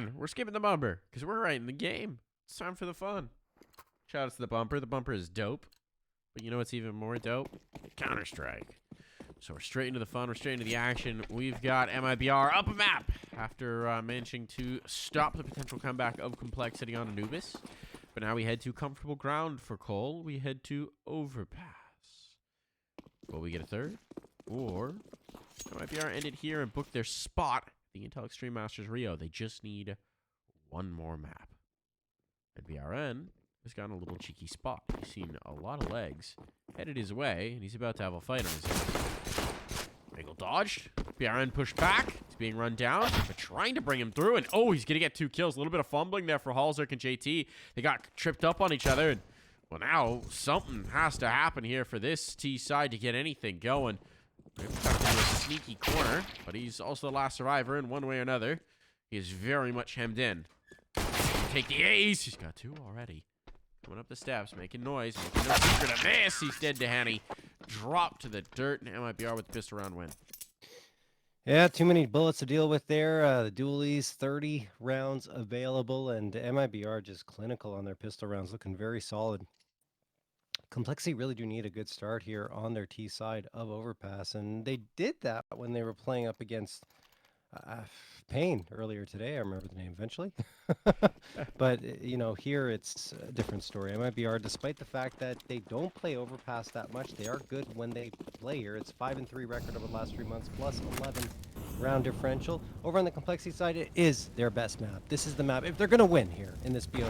fine. We're skipping the bumper because we're right in the game. It's time for the fun. Shout out to the bumper. The bumper is dope. But you know what's even more dope? Counter-Strike. So we're straight into the fun. We're straight into the action. We've got MIBR up a map after managing to stop the potential comeback of Complexity on Anubis. But now we head to comfortable ground for Cole. We head to Overpass. Will we get a third? Or MIBR ended here and booked their spot. The Intel Extreme Masters Rio. They just need one more map. And BRN has gotten a little cheeky spot. He's seen a lot of legs headed his way, and he's about to have a fight on his hands. Angle dodged. BRN pushed back. He's being run down, but trying to bring him through. And oh, he's going to get 2 kills. A little bit of fumbling there for hallzerk and JT. They got tripped up on each other. And, well, now something has to happen here for this T side to get anything going. They're stuck into a sneaky corner, but he's also the last survivor in one way or another. He is very much hemmed in. Take the ace. He's got 2 already. Coming up the steps, making noise, making no secret of this. He's dead to Henny. Drop to the dirt, and MIBR with the pistol round win. Yeah, too many bullets to deal with there. The dualies, 30 rounds available, and MIBR just clinical on their pistol rounds, looking very solid. Complexity really do need a good start here on their T side of Overpass, and they did that when they were playing up against Payne earlier today. I remember the name eventually. But, you know, here it's a different story. MIBR, despite the fact that they don't play Overpass that much, they are good when they play here. It's 5-3 record over the last 3 months, plus 11 round differential. Over on the Complexity side, it is their best map. This is the map. If they're going to win here in this BO3,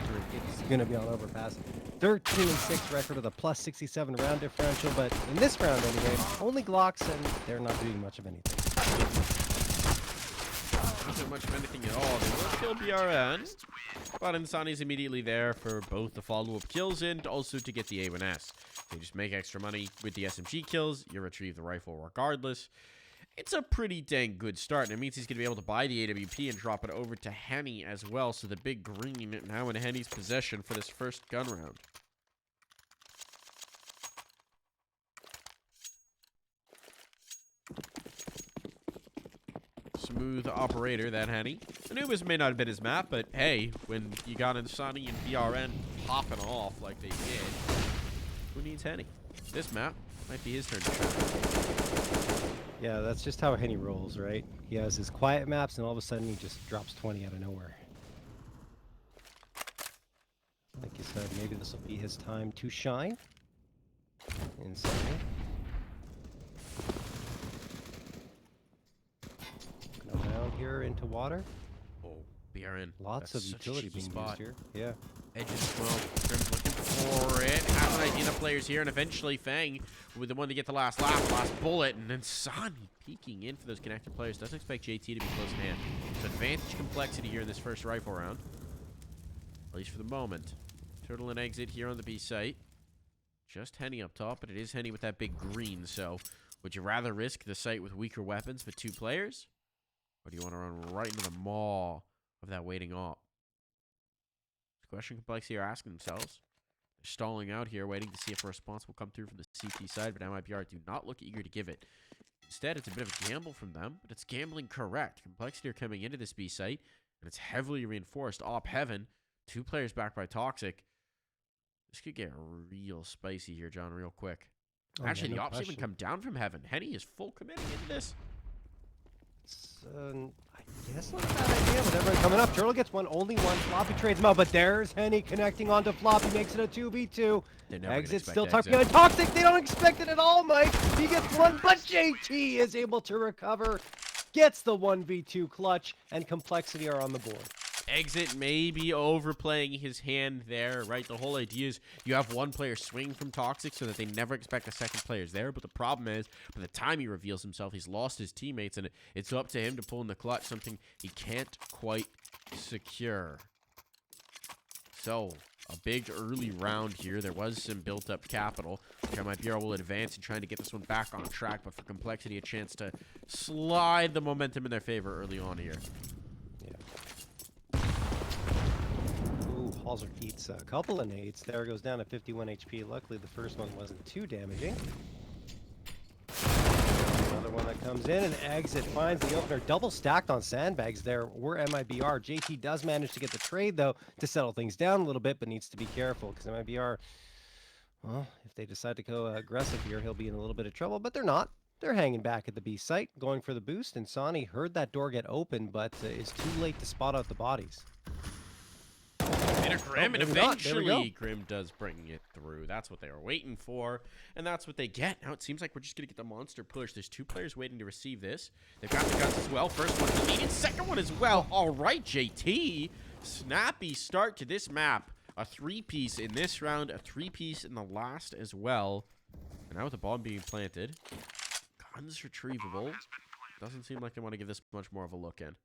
it's going to be on Overpass. 13-6 record with a plus 67 round differential, but in this round anyway, only Glocks, and they're not doing much of anything. Not doing much of anything at all. They will kill BRN, but Insani's immediately there for both the follow-up kills and also to get the A1S. They just make extra money with the SMG kills. You retrieve the rifle regardless. It's a pretty dang good start, and it means he's going to be able to buy the AWP and drop it over to Henny as well. So the big green now in Henny's possession for this first gun round. Smooth operator, that Henny. Anubis may not have been his map, but hey, when you got Insani and BRN popping off like they did, who needs Henny? This map might be his turn to shine. Yeah, that's just how Henny rolls, right? He has his quiet maps, and all of a sudden he just drops 20 out of nowhere. Like you said, maybe this will be his time to shine. Insane. Go down here into water. Oh, BRN. Lots of utility being used here. Yeah. Edge of smoke. Grim's looking for it. Has an idea of players here, and eventually Fang with the one to get the last lap, the last bullet, and then Sani peeking in for those connector players. Doesn't expect JT to be close in hand. So advantage Complexity here in this first rifle round. At least for the moment. Tuurtle and exit here on the B site. Just Henny up top, but it is Henny with that big green. So would you rather risk the site with weaker weapons with 2 players? Or do you want to run right into the maw of that waiting op? Question Complexity are asking themselves. They're stalling out here, waiting to see if a response will come through from the CT side, but MIBR do not look eager to give it. Instead, it's a bit of a gamble from them, but it's gambling correct. Complexity are coming into this B site, and it's heavily reinforced. Op heaven, 2 players backed by Toxic. This could get real spicy here, John, real quick. Oh, actually, yeah, the no ops question. even come down from heaven. Henny is full committing into this. It's, I guess not a bad idea with everyone coming up. Tuurtle gets one, only one. Floppy trades him out, but there's Henny connecting onto Floppy, makes it a 2v2. Exit still tucked behind Toxic. They don't expect it at all, Mike. He gets one, but JT is able to recover. Gets the 1v2 clutch, and Complexity are on the board. Exit may be overplaying his hand there, right? The whole idea is you have one player swing from Toxic so that they never expect a second player's there. But the problem is, by the time he reveals himself, he's lost his teammates, and it's up to him to pull in the clutch, something he can't quite secure. So, a big early round here. There was some built-up capital. MIBR will advance and trying to get this one back on track, but for Complexity, a chance to slide the momentum in their favor early on here. hallzerk eats a couple of nades. There, goes down to 51 HP. Luckily, the first one wasn't too damaging. Another one that comes comes in and exit finds the opener. Double stacked on sandbags there were MIBR. JT does manage to get the trade, though, to settle things down a little bit, but needs to be careful because MIBR, well, if they decide to go aggressive here, he'll be in a little bit of trouble, but they're not. They're hanging back at the B site, going for the boost, and Sonny heard that door get open, but is too late to spot out the bodies. And a Grim, and maybe not. There we go. eventually Grim does bring it through. That's what they were waiting for, and that's what they get. Now it seems like we're just going to get the monster push. There's 2 players waiting to receive this. They've got the guns as well. First one's needed, second one as well. All right, JT. Snappy start to this map. A 3-piece in this round, a 3-piece in the last as well. And now with the bomb being planted, guns retrievable. Doesn't seem like they want to give this much more of a look in.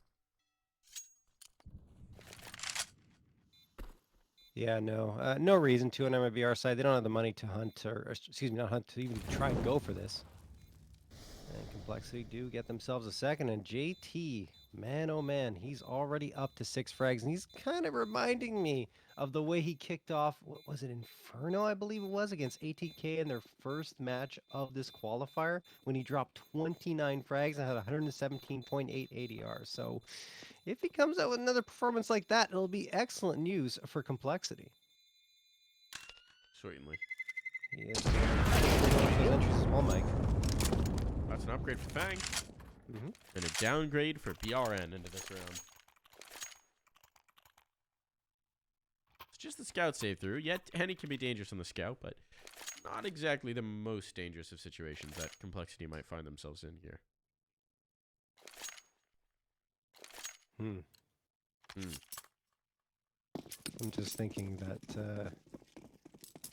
Yeah, no. No reason to on MIBR side. They don't have the money to hunt, or excuse me, not hunt, to even try and go for this. And Complexity do get themselves a second. And JT, man, oh man, he's already up to 6 frags. And he's kind of reminding me of the way he kicked off, what was it, Inferno, I believe it was, against ATK in their first match of this qualifier, when he dropped 29 frags and had 117.8 ADR. So if he comes out with another performance like that, it'll be excellent news for Complexity. Certainly. He is those entries as well, Mike. That's an upgrade for Fang. And a downgrade for BRN into this round. It's just the scout save through. Yet Henny can be dangerous on the scout, but not exactly the most dangerous of situations that Complexity might find themselves in here. I'm just thinking that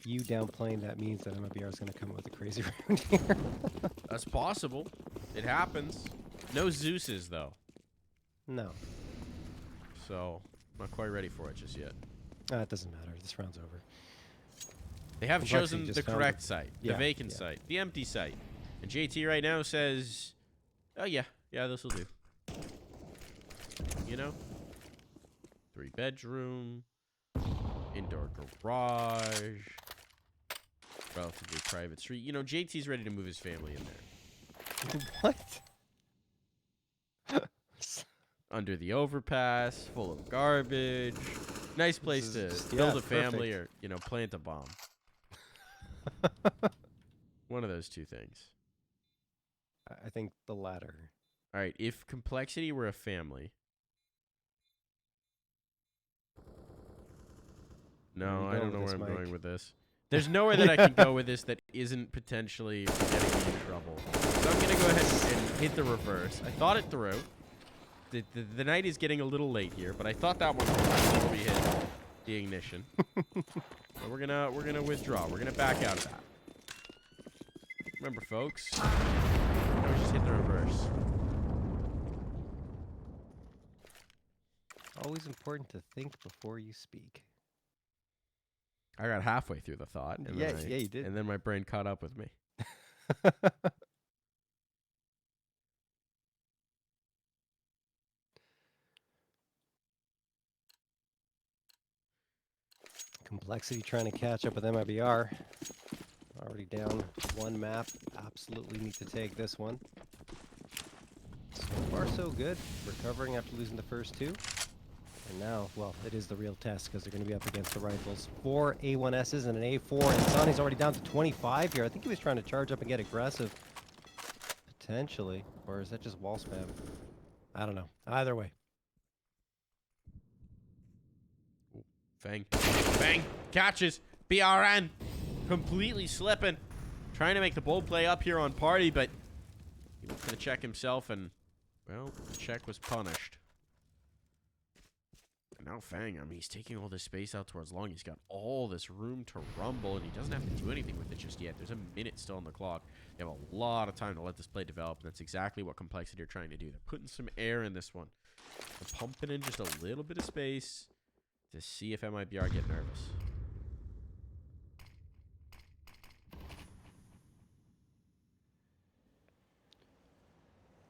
you downplaying that means that MIBR is going to come up with a crazy round here. That's possible. It happens. No Zeus's, though. No. So, not quite ready for it just yet. It doesn't matter. This round's over. They have Complexity chosen just the found correct it. site, Yeah, the vacant yeah. site, the empty site. And JT right now says, oh, yeah, this will do. You know? 3-bedroom, indoor garage, relatively private street. You know, JT's ready to move his family in there. What? Under the overpass, full of garbage. Nice place to build a family or, you know, plant a bomb. One of those two things. I think the latter. All right, if Complexity were a family. No, I don't know where I'm going with this. There's nowhere that I can go with this that isn't potentially getting me in trouble. So I'm going to go ahead and hit the reverse. I thought it through. The night is getting a little late here, but I thought that one was before we hit the ignition. So we're gonna withdraw. We're gonna back out of that. Remember, folks, we just hit the reverse. Always important to think before you speak. I got halfway through the thought. And yeah, you did. And then my brain caught up with me. Complexity trying to catch up with MIBR. Already down 1 map. Absolutely need to take this one. So far, so good. Recovering after losing the first 2. And now, well, it is the real test because they're going to be up against the rifles. 4 A1Ss and an A4. And Sonny's already down to 25 here. I think he was trying to charge up and get aggressive. Potentially. Or is that just wall spam? I don't know. Either way. Fang. Fang. Catches. BRN. Completely slipping. Trying to make the bold play up here on Party, but he was going to check himself, and, well, the check was punished. And now Fang, I mean, he's taking all this space out towards long. He's got all this room to rumble, and he doesn't have to do anything with it just yet. There's a minute still on the clock. They have a lot of time to let this play develop, and that's exactly what Complexity are trying to do. They're putting some air in this one. They're pumping in just a little bit of space to see if MIBR get nervous.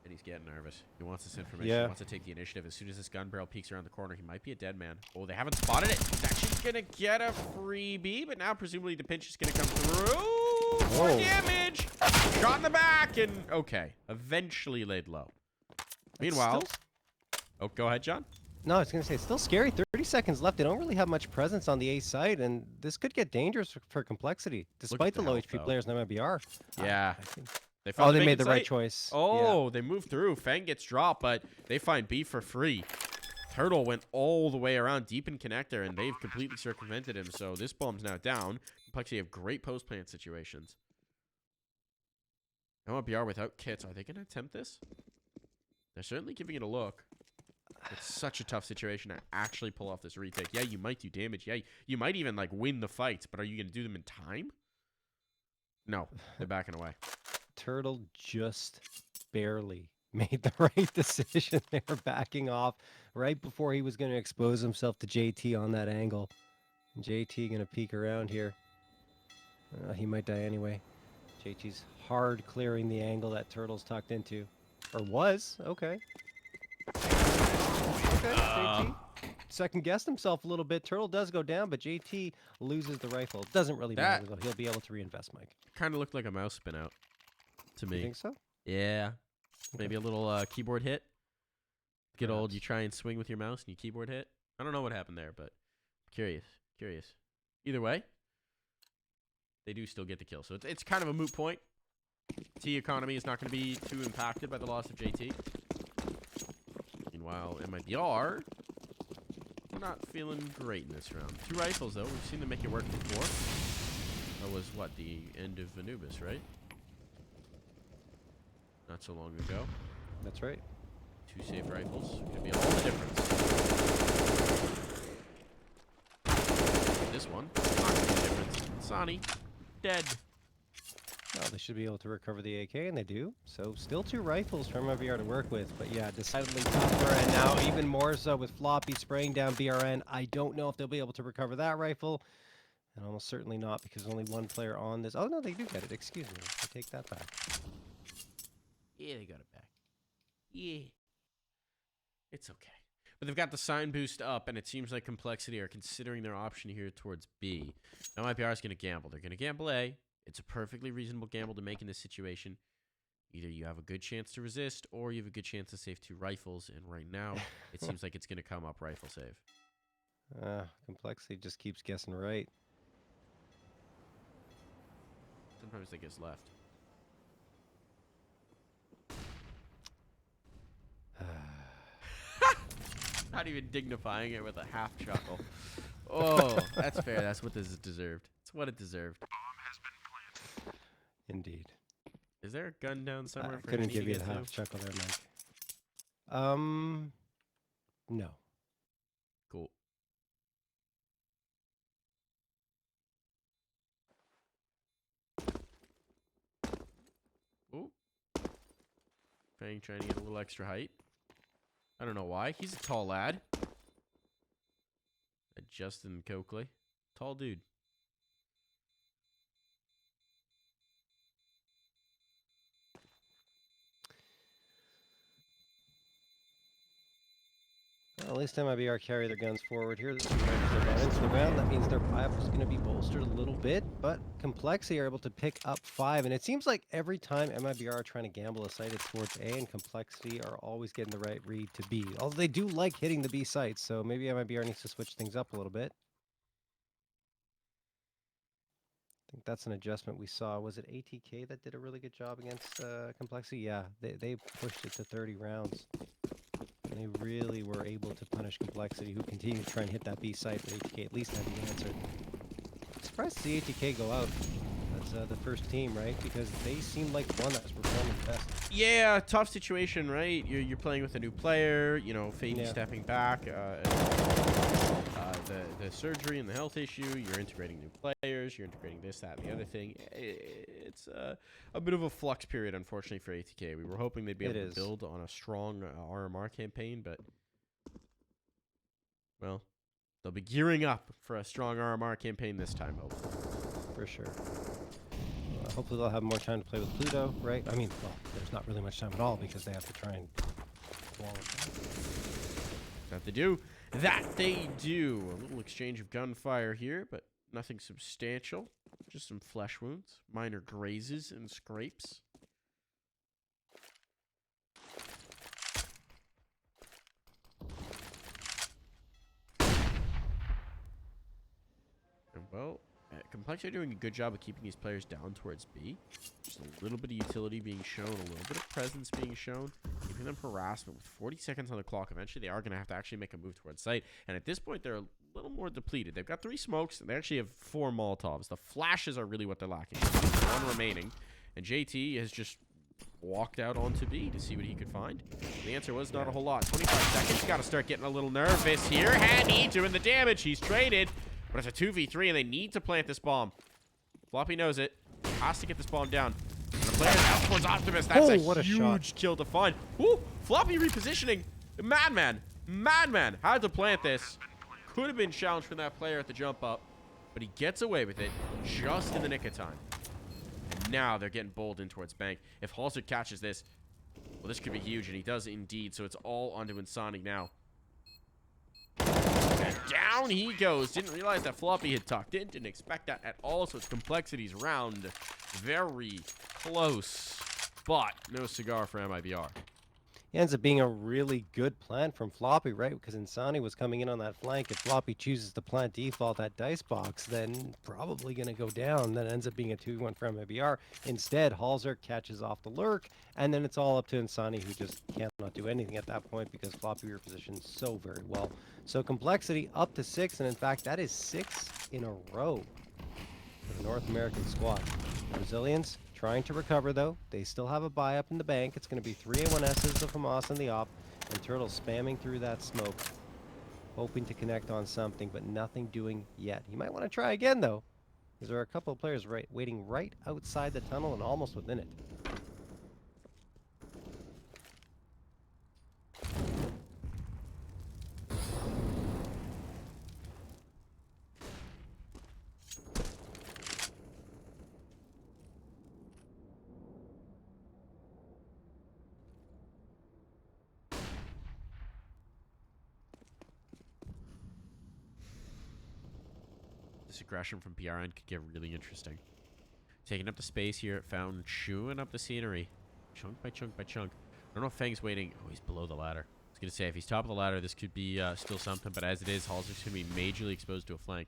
And he's getting nervous. He wants this information. Yeah. He wants to take the initiative. As soon as this gun barrel peeks around the corner, he might be a dead man. Oh, they haven't spotted it. He's actually going to get a freebie, but now presumably the pinch is going to come through. More damage. Shot in the back, and okay. Eventually laid low. Meanwhile, oh, go ahead, John. No, I was going to say, it's still scary. 30 seconds left. They don't really have much presence on the A side, and this could get dangerous for complexity, despite the low health, HP though. players in MIBR. Yeah. I think. They found they made the right site. choice. Oh, they moved through. Fang gets dropped, but they find B for free. Tuurtle went all the way around deep in connector, and they've completely circumvented him, so this bomb's now down. Complexity have great post-plant situations. MIBR without kits. Are they going to attempt this? They're certainly giving it a look. It's such a tough situation to actually pull off this retake. Yeah, you might do damage. Yeah, you might even, like, win the fights, but are you going to do them in time? No, they're backing away. Tuurtle just barely made the right decision there, backing off right before he was going to expose himself to JT on that angle. JT going to peek around here. He might die anyway. JT's hard clearing the angle that Tuurtle's tucked into. Or was. Okay. Okay, JT second guessed himself a little bit. Tuurtle does go down, but JT loses the rifle. Doesn't really matter, though. He'll be able to reinvest, Mike. Kind of looked like a mouse spin out to me. You think so? Yeah. Okay. Maybe a little keyboard hit. Good Perhaps. old, you try and swing with your mouse and you keyboard hit. I don't know what happened there, but curious. Either way, they do still get the kill. So it's kind of a moot point. T economy is not going to be too impacted by the loss of JT. Meanwhile, MIBR, not feeling great in this round. 2 rifles, though. We've seen them make it work before. That was, what, the end of Anubis, right? Not so long ago. That's right. 2 safe rifles. Could be all the difference. This one, not gonna be the difference. Sonny, dead. Well, they should be able to recover the AK, and they do. So still 2 rifles for MIBR to work with. But yeah, decidedly tougher, and now even more so with Floppy spraying down BRN. I don't know if they'll be able to recover that rifle. And almost certainly not, because only 1 player on this. Oh, no, they do get it. Excuse me. I take that back. Yeah, they got it back. Yeah. It's okay. But they've got the sign boost up, and it seems like Complexity are considering their option here towards B. Now, MIBR is going to gamble. They're going to gamble A. It's a perfectly reasonable gamble to make in this situation. Either you have a good chance to resist, or you have a good chance to save 2 rifles. And right now, it seems like it's going to come up rifle save. Complexity just keeps guessing right. Sometimes they guess left. Not even dignifying it with a half chuckle. Oh, that's fair. That's what this deserved. It's what it deserved. Indeed. Is there a gun down somewhere? I couldn't give you the half chuckle there, Mike. No. Cool. Ooh. Fang trying to get a little extra height. I don't know why. He's a tall lad. Justin Coakley. Tall dude. Well, at least MIBR carry their guns forward here. This is into the round. That means their buy-up is going to be bolstered a little bit, but Complexity are able to pick up 5. And it seems like every time MIBR are trying to gamble a site, it's towards A, and Complexity are always getting the right read to B. Although they do like hitting the B sites, so maybe MIBR needs to switch things up a little bit. I think that's an adjustment we saw. Was it ATK that did a really good job against Complexity? Yeah, they pushed it to 30 rounds. And they really were able to punish Complexity, who continued to try and hit that B site, but ATK at least had the answer. Surprised to see ATK go out as the first team, right? Because they seemed like the one that was performing the best. Yeah, tough situation, right? You're playing with a new player, you know, Fady stepping back, the surgery and the health issue, you're integrating new players, you're integrating this, that, and the other thing. It's a bit of a flux period, unfortunately, for ATK. We were hoping they'd be able to build on a strong RMR campaign, but, well, they'll be gearing up for a strong RMR campaign this time, hopefully. For sure. Hopefully they'll have more time to play with Pluto, right? I mean, well, there's not really much time at all because they have to try and qualify. That they do. That they do. A little exchange of gunfire here, but nothing substantial. Just some flesh wounds, minor grazes and scrapes. And well, Complex are doing a good job of keeping these players down towards B. Just a little bit of utility being shown, a little bit of presence being shown, giving them harassment with 40 seconds on the clock. Eventually, they are going to have to actually make a move towards site. And at this point, they're a little more depleted. They've got 3 smokes, and they actually have 4 Molotovs. The flashes are really what they're lacking. 1 remaining. And JT has just walked out onto B to see what he could find. The answer was not a whole lot. 25 seconds. Got to start getting a little nervous here. Handy doing the damage. He's traded. But it's a 2v3, and they need to plant this bomb. Floppy knows it. Has to get this bomb down. And the player out towards Optimus. That's a huge kill to find. Ooh, Floppy repositioning. Madman. Madman had to plant this. Could have been challenged from that player at the jump up. But he gets away with it just in the nick of time. And now they're getting bowled in towards Bank. If hallzerk catches this, well, this could be huge. And he does indeed. So it's all onto Insani now. And down he goes. Didn't realize that Floppy had tucked in. Didn't expect that at all. So it's Complexity's round. Very close. But no cigar for MIBR. It ends up being a really good plant from Floppy, right? Because Insani was coming in on that flank. If Floppy chooses to plant default that dice box, then probably going to go down. That ends up being a 2-1 for MIBR. Instead, hallzerk catches off the lurk, and then it's all up to Insani, who just cannot do anything at that point because Floppy repositioned so very well. So Complexity up to 6, and in fact, that is 6 in a row for the North American squad. The Brazilians trying to recover, though. They still have a buy up in the bank. It's going to be 3 A1Ss of Hamas on the op, and Tuurtle spamming through that smoke, hoping to connect on something, but nothing doing yet. He might want to try again, though, because there are a couple of players waiting right outside the tunnel and almost within it. This aggression from PRN could get really interesting. Taking up the space here at Fountain, chewing up the scenery. Chunk by chunk by chunk. I don't know if Fang's waiting. Oh, he's below the ladder. I was going to say, if he's top of the ladder, this could be still something. But as it is, hallzerk's going to be majorly exposed to a flank.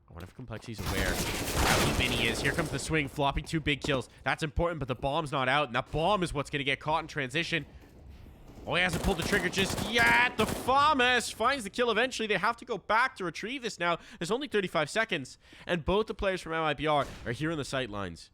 I wonder if Complexity's aware how deep he is. Here comes the swing. Floppy 2 big kills. That's important, but the bomb's not out. And that bomb is what's going to get caught in transition. Oh, he hasn't pulled the trigger just yet. The FAMAS finds the kill eventually. They have to go back to retrieve this now. There's only 35 seconds. And both the players from MIBR are here on the sight lines.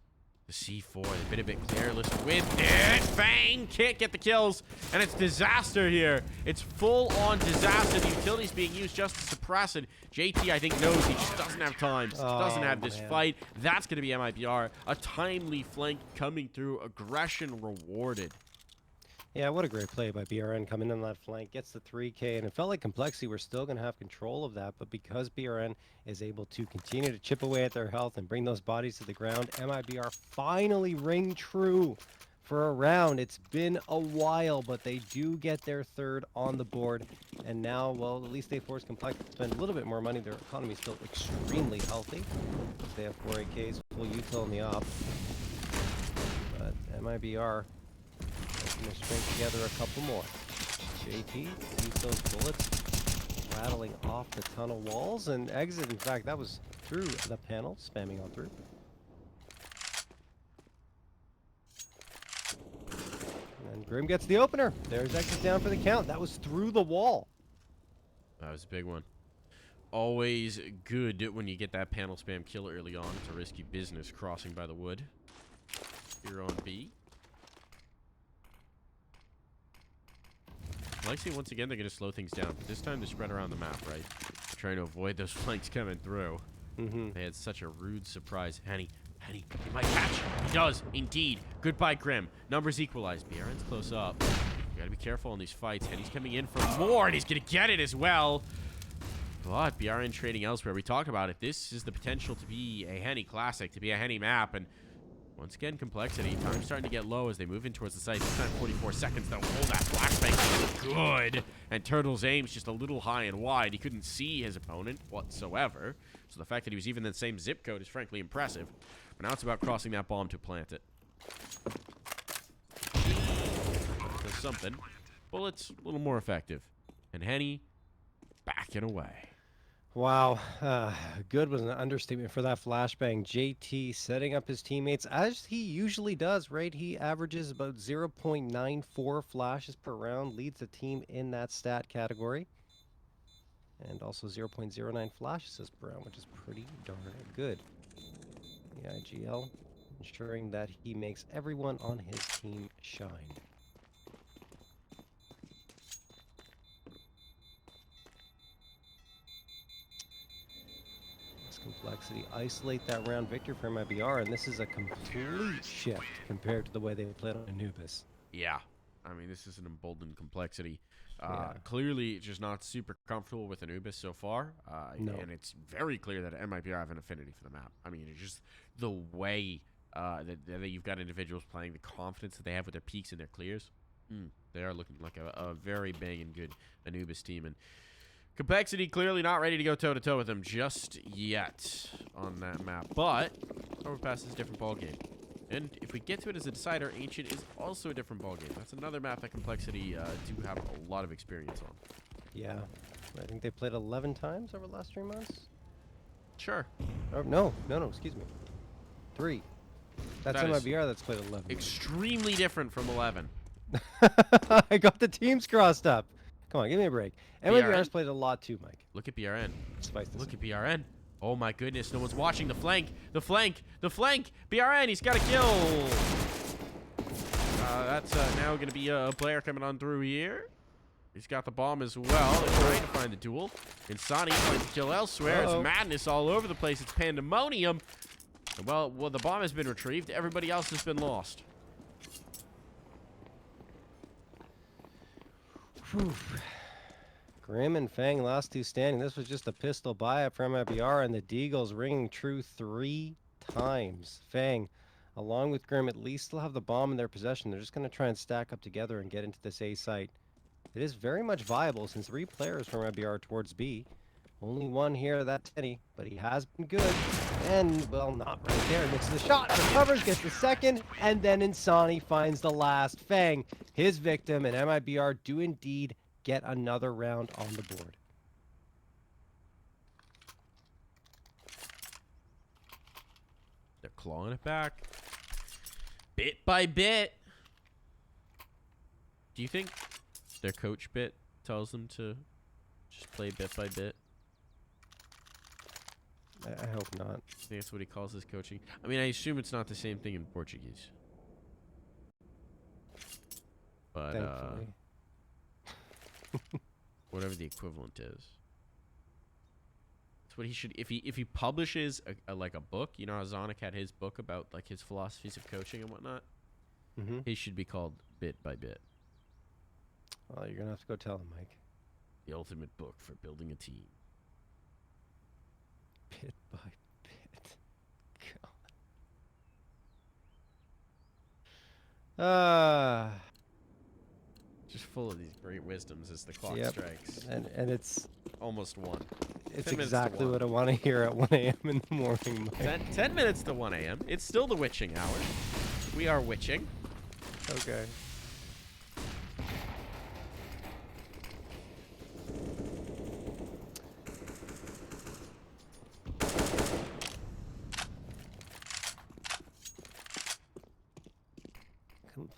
The C4, they've been a bit careless with it. Fang can't get the kills. And it's disaster here. It's full-on disaster. The utility's being used just to suppress it. JT, I think, knows he just doesn't have time. Doesn't have this fight. That's going to be MIBR. A timely flank coming through. Aggression rewarded. Yeah, what a great play by BRN coming in on that flank. Gets the 3K, and it felt like Complexity were still going to have control of that, but because BRN is able to continue to chip away at their health and bring those bodies to the ground, MIBR finally ring true for a round. It's been a while, but they do get their 3rd on the board, and now, well, at least they force Complexity to spend a little bit more money. Their economy is still extremely healthy. They have 4 AKs, full util in the op, but MIBR going to string together a couple more. JT sees those bullets rattling off the tunnel walls and exit. In fact, that was through the panel, spamming on through. And Grim gets the opener. There's exit down for the count. That was through the wall. That was a big one. Always good when you get that panel spam kill early on. It's a risky business crossing by the wood. Here on B. Lexi, once again, they're going to slow things down. But this time, they're spread around the map, right? They're trying to avoid those flanks coming through. They had such a rude surprise. Henny, he might catch. He does, indeed. Goodbye, Grim. Numbers equalized. BRN's close up. You got to be careful in these fights. Henny's coming in for more, and he's going to get it as well. But BRN trading elsewhere. We talked about it. This is the potential to be a Henny classic, to be a Henny map, and Once again, complexity. Time's starting to get low as they move in towards the site. This time 44 seconds, though. Oh, that flashbang is good. And Tuurtle's aim's just a little high and wide. He couldn't see his opponent whatsoever. So the fact that he was even in the same zip code is frankly impressive. But now it's about crossing that bomb to plant it. Does something. Bullets, a little more effective. And Henny, backing away. Wow, good was an understatement for that flashbang. JT setting up his teammates as he usually does, right? He averages about 0.94 flashes per round, leads the team in that stat category. And also 0.09 flash assists per round, which is pretty darn good. The IGL ensuring that he makes everyone on his team shine. Complexity isolate that round victory for MIBR, and this is a complete shift compared to the way they played on Anubis. Yeah, I mean, this is an emboldened complexity. Yeah. Clearly just not super comfortable with Anubis so far, No. and it's very clear that MIBR have an affinity for the map. I mean, it's just the way that you've got individuals playing, the confidence that they have with their peaks and their clears. They are looking like a very banging good Anubis team, and Complexity clearly not ready to go toe-to-toe with them just yet on that map. But Overpass is a different ballgame. And if we get to it as a decider, Ancient is also a different ballgame. That's another map that Complexity do have a lot of experience on. Yeah. I think they played 11 times over the last 3 months. Sure. Oh, no, excuse me. 3. That's That is MIBR that's played 11. Extremely different from 11. I got the teams crossed up. Come on, give me a break. MIBR's played a lot too, Mike. Look at BRN. Look at BRN. Oh my goodness, no one's watching the flank. The flank. BRN, he's got a kill. That's now going to be a player coming on through here. He's got the bomb as well. They're trying to find the duel. Insani finds a kill elsewhere. It's madness all over the place. It's pandemonium. Well, the bomb has been retrieved. Everybody else has been lost. Whew. Grim and Fang last 2 standing. This was just a pistol buy-up from MIBR, and the Deagles ringing true 3 times. Fang, along with Grim, at least still have the bomb in their possession. They're just going to try and stack up together and get into this A site. It is very much viable since 3 players from MIBR towards B. Only one here, that's Teddy, but he has been good. And, well, not right there. Mixes the shot, recovers, gets the second, and then Insani finds the last. Fang, his victim, and MIBR do indeed get another round on the board. They're clawing it back. Bit by bit. Do you think their coach bit tells them to just play bit by bit? I hope not. I think that's what he calls his coaching. I mean, I assume it's not the same thing in Portuguese. But, Thankfully. whatever the equivalent is. That's what he should... If he publishes like a book, you know how Zonic had his book about like his philosophies of coaching and whatnot? He should be called Bit by Bit. Well, you're going to have to go tell him, Mike. The ultimate book for building a team. Bit by bit. God. Just full of these great wisdoms as the clock strikes. And it's almost 1. It's exactly what I want to hear at 1 a.m. in the morning, Mike. 10 minutes to 1 a.m. It's still the witching hour. We are witching. Okay.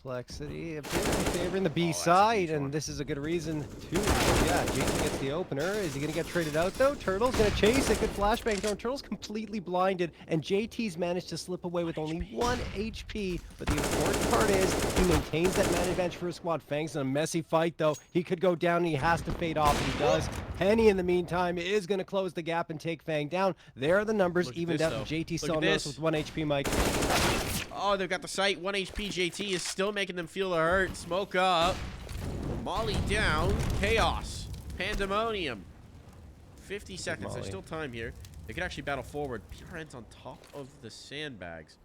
Complexity appears to be favoring the B side, and this is a good reason too. Yeah, JT gets the opener. Is he going to get traded out though? Turtle's going to chase it. Good flashbang throw. Turtle's completely blinded, and JT's managed to slip away with only 1 HP. But the important part is he maintains that man advantage for his squad. Fang's in a messy fight though. He could go down, and he has to fade off, and he does. Penny in the meantime is going to close the gap and take Fang down. There are the numbers evened out. JT still knows with 1 HP, Mike. Oh, they've got the sight. 1 HP. JT is still making them feel the hurt. Smoke up. Molly down. Chaos. Pandemonium. 50 seconds. There's still time here. They could actually battle forward. PRN's on top of the sandbags.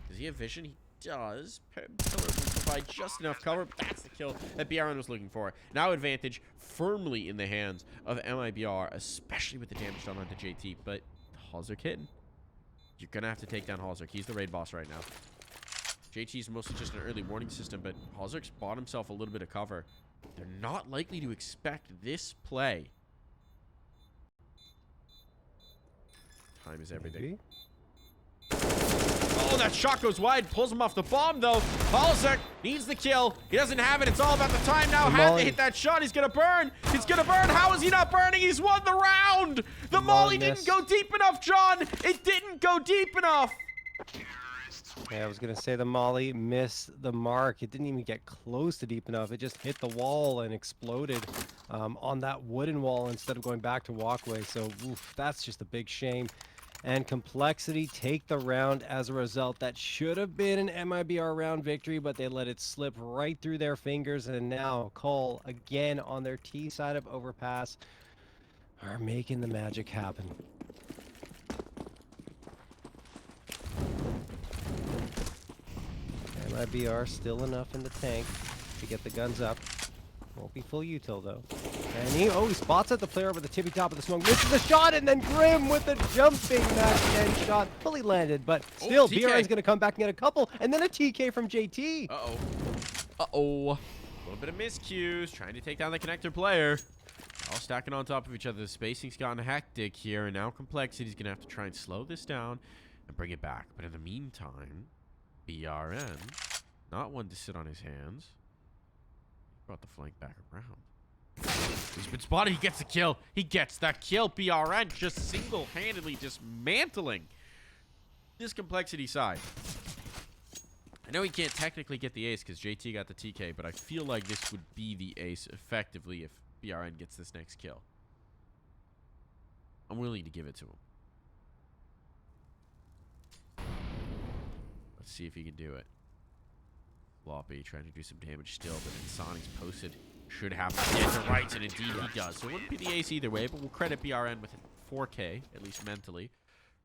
Does he have vision? He does. Pillar will provide just enough cover, but that's the kill that BRN was looking for. Now advantage firmly in the hands of MIBR, especially with the damage done onto JT. But hallzerk hidden. You're going to have to take down hallzerk. He's the raid boss right now. JT's mostly just an early warning system, but hallzerk's bought himself a little bit of cover. They're not likely to expect this play. Time is everything. Maybe. Oh, that shot goes wide. Pulls him off the bomb, though. hallzerk needs the kill. He doesn't have it. It's all about the time now. Had to hit that shot. He's going to burn. He's going to burn. How is he not burning? He's won the round. The molly didn't go deep enough, John. It didn't go deep enough. Yeah, I was going to say the molly missed the mark. It didn't even get close to deep enough. It just hit the wall and exploded on that wooden wall instead of going back to walkway. So, oof, that's just a big shame. And Complexity take the round as a result. That should have been an MIBR round victory, but they let it slip right through their fingers. And now Cole, again on their T side of Overpass, are making the magic happen. MIBR still enough in the tank to get the guns up. Won't be full util though. And he spots at the player over the tippy top of the smoke. Misses the shot, and then Grim with a jumping match 10 shot. Fully landed, but still BRN's going to come back and get a couple. And then a TK from JT. Uh-oh. Uh-oh. A little bit of miscues. Trying to take down the connector player. All stacking on top of each other. The spacing's gotten hectic here. And now Complexity's going to have to try and slow this down and bring it back. But in the meantime, BRN, not one to sit on his hands. Brought the flank back around. He's been spotted. He gets the kill. He gets that kill. BRN just single-handedly dismantling this Complexity side. I know he can't technically get the ace because JT got the TK, but I feel like this would be the ace effectively if BRN gets this next kill. I'm willing to give it to him. Let's see if he can do it. Floppy trying to do some damage still, but Insani's posted. Should have to get the rights, and indeed he does. So it wouldn't be the ace either way, but we'll credit BRN with 4K, at least mentally.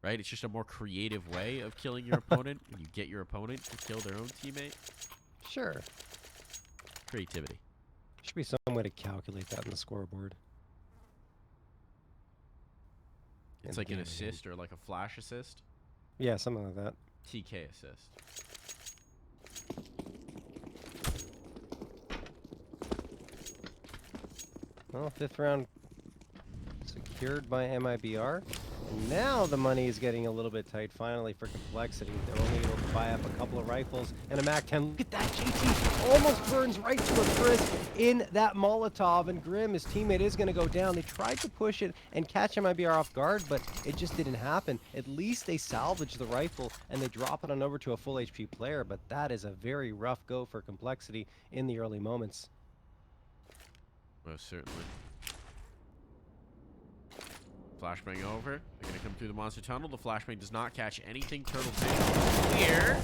Right? It's just a more creative way of killing your opponent when you get your opponent to kill their own teammate. Sure. Creativity. Should be some way to calculate that in the scoreboard. It's like an assist or like a flash assist. Yeah, something like that. TK assist. Well, 5th round secured by MIBR. And now the money is getting a little bit tight finally for Complexity. They're only able to buy up a couple of rifles and a MAC-10. Look at that, JT almost burns right to a crisp in that Molotov. And Grim, his teammate, is going to go down. They tried to push it and catch MIBR off guard, but it just didn't happen. At least they salvage the rifle and they drop it on over to a full HP player, but that is a very rough go for Complexity in the early moments. Most certainly. Flashbang over. They're going to come through the monster tunnel. The flashbang does not catch anything. Turtle's here.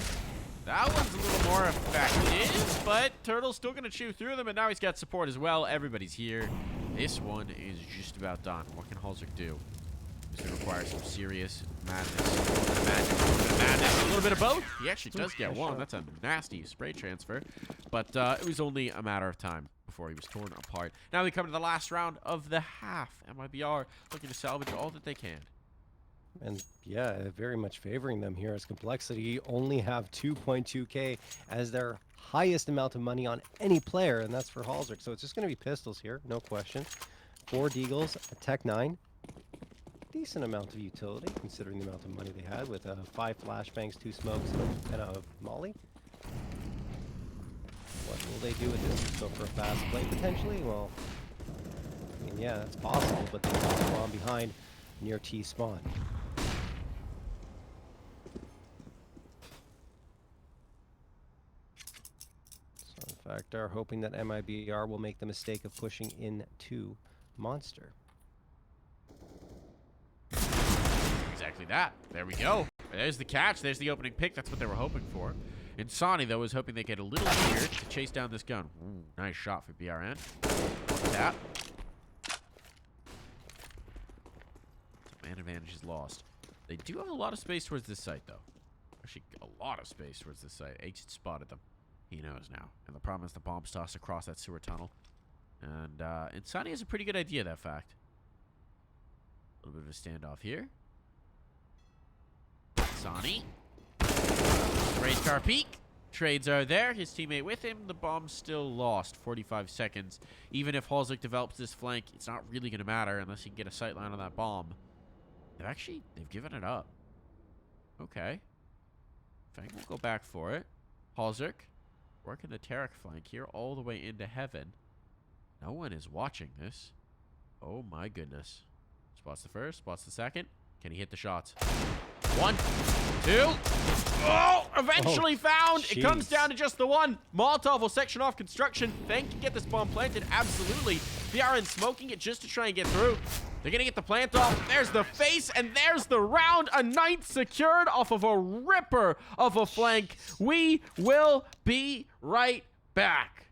That one's a little more effective, but Turtle's still going to chew through them, and now he's got support as well. Everybody's here. This one is just about done. What can hallzerk do? It's going to require some serious madness. A little bit of magic, a little bit of madness, a little bit of both. He actually does get one. That's a nasty spray transfer, but it was only a matter of time before he was torn apart. Now we come to the last round of the half. MIBR looking to salvage all that they can. And yeah, very much favoring them here as Complexity only have 2.2k as their highest amount of money on any player, and that's for hallzerk. So it's just going to be pistols here, no question. 4 deagles, a Tech 9. Decent amount of utility considering the amount of money they had with 5 flashbangs, 2 smokes, and a molly. What will they do with this? Go for a fast play potentially? Well, I mean, yeah, that's possible, but they will spawn behind near T spawn. So in fact, are hoping that MIBR will make the mistake of pushing into Monster. Exactly that. There we go. There's the catch. There's the opening pick. That's what they were hoping for. Insani, though, was hoping they get a little easier to chase down this gun. Ooh, nice shot for BRN. Tap. Man advantage is lost. They do have a lot of space towards this site, though. Actually, a lot of space towards this side. Agent spotted them. He knows now. And the problem is the bomb's tossed across that sewer tunnel. And Insani has a pretty good idea of that fact. A little bit of a standoff here. Insani. Race car peak. Trades are there. His teammate with him. The bomb's still lost. 45 seconds. Even if hallzerk develops this flank, it's not really going to matter unless he can get a sight line on that bomb. They've given it up. Okay. Fang will go back for it. hallzerk working the Tarek flank here all the way into heaven. No one is watching this. Oh my goodness. Spots the first, spots the second. Can he hit the shots? 1, 2. Oh, eventually found. Geez. It comes down to just the one. Molotov will section off construction. Fang can get this bomb planted. Absolutely. BRN smoking it just to try and get through. They're going to get the plant off. There's the face, and there's the round. A ninth secured off of a ripper of a flank. We will be right back.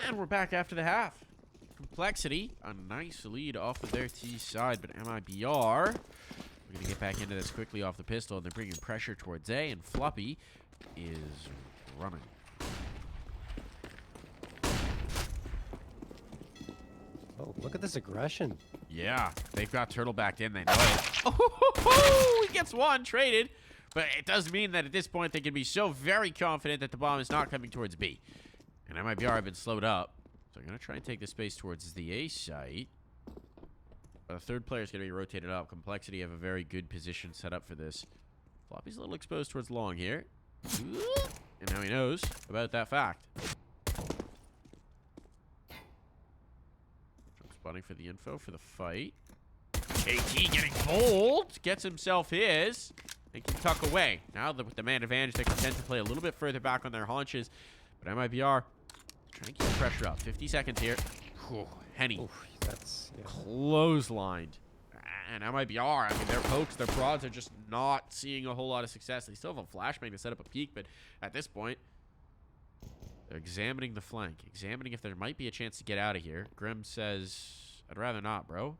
And we're back after the half. Complexity, a nice lead off of their T side, but MIBR, we're going to get back into this quickly off the pistol, and they're bringing pressure towards A, and Floppy is running. Oh, look at this aggression. Yeah, they've got Tuurtle back in. They know it. Oh, he gets one traded. But it does mean that at this point they can be so very confident that the bomb is not coming towards B. And MIBR have been slowed up. So I'm going to try and take the space towards the A site. But the third player is going to be rotated up. Complexity have a very good position set up for this. Floppy's a little exposed towards long here. And now he knows about that fact. Spotting for the info for the fight. KT getting pulled. Gets himself his. They can tuck away. Now with the man advantage, they can tend to play a little bit further back on their haunches. But MIBR trying to keep the pressure up. 50 seconds here. Whew, Henny. Oof, that's Clotheslined. And MIBR, I mean, their pokes, their prods are just not seeing a whole lot of success. They still have a flashbang to set up a peek, but at this point, they're examining the flank, examining if there might be a chance to get out of here. Grim says, I'd rather not, bro.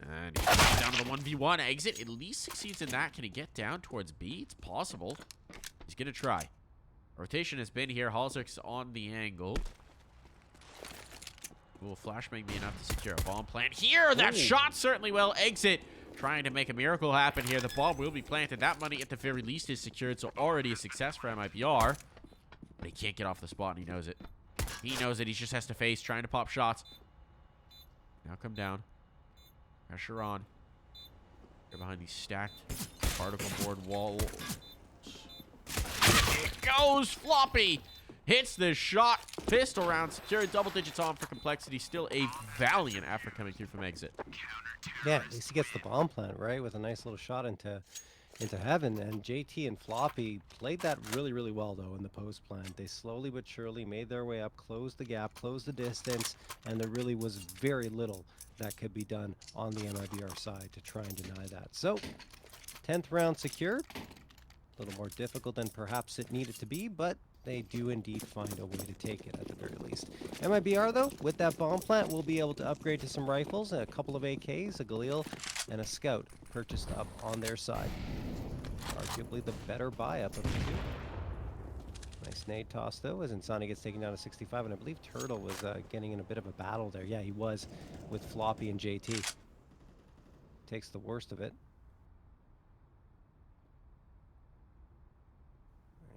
And he comes down to the 1v1 exit. At least succeeds in that. Can he get down towards B? It's possible. He's going to try. Rotation has been here. hallzerk's on the angle. Will flashbang be enough to secure a bomb plant here? That shot certainly will exit. Trying to make a miracle happen here. The bomb will be planted. That money at the very least is secured, so already a success for MIBR. But he can't get off the spot, and he knows it. He knows it. He just has to face trying to pop shots. Now come down. Pressure on. They're behind these stacked particle board walls. It goes! Floppy hits the shot. Pistol round secured. Double digits on for Complexity. Still a valiant effort coming through from exit. Yeah, at least he gets the bomb plant, right? With a nice little shot into heaven. And JT and Floppy played that really, really well, though, in the post plant. They slowly but surely made their way up, closed the gap, closed the distance, and there really was very little that could be done on the MIBR side to try and deny that. So, 10th round secured. A little more difficult than perhaps it needed to be, but they do indeed find a way to take it at the very least. MIBR, though, with that bomb plant, will be able to upgrade to some rifles, a couple of AKs, a Galil, and a Scout purchased up on their side. Arguably the better buy-up of the two. Nice nade toss, though, as Insani gets taken down to 65, and I believe Tuurtle was getting in a bit of a battle there. Yeah, he was with Floppy and JT. Takes the worst of it.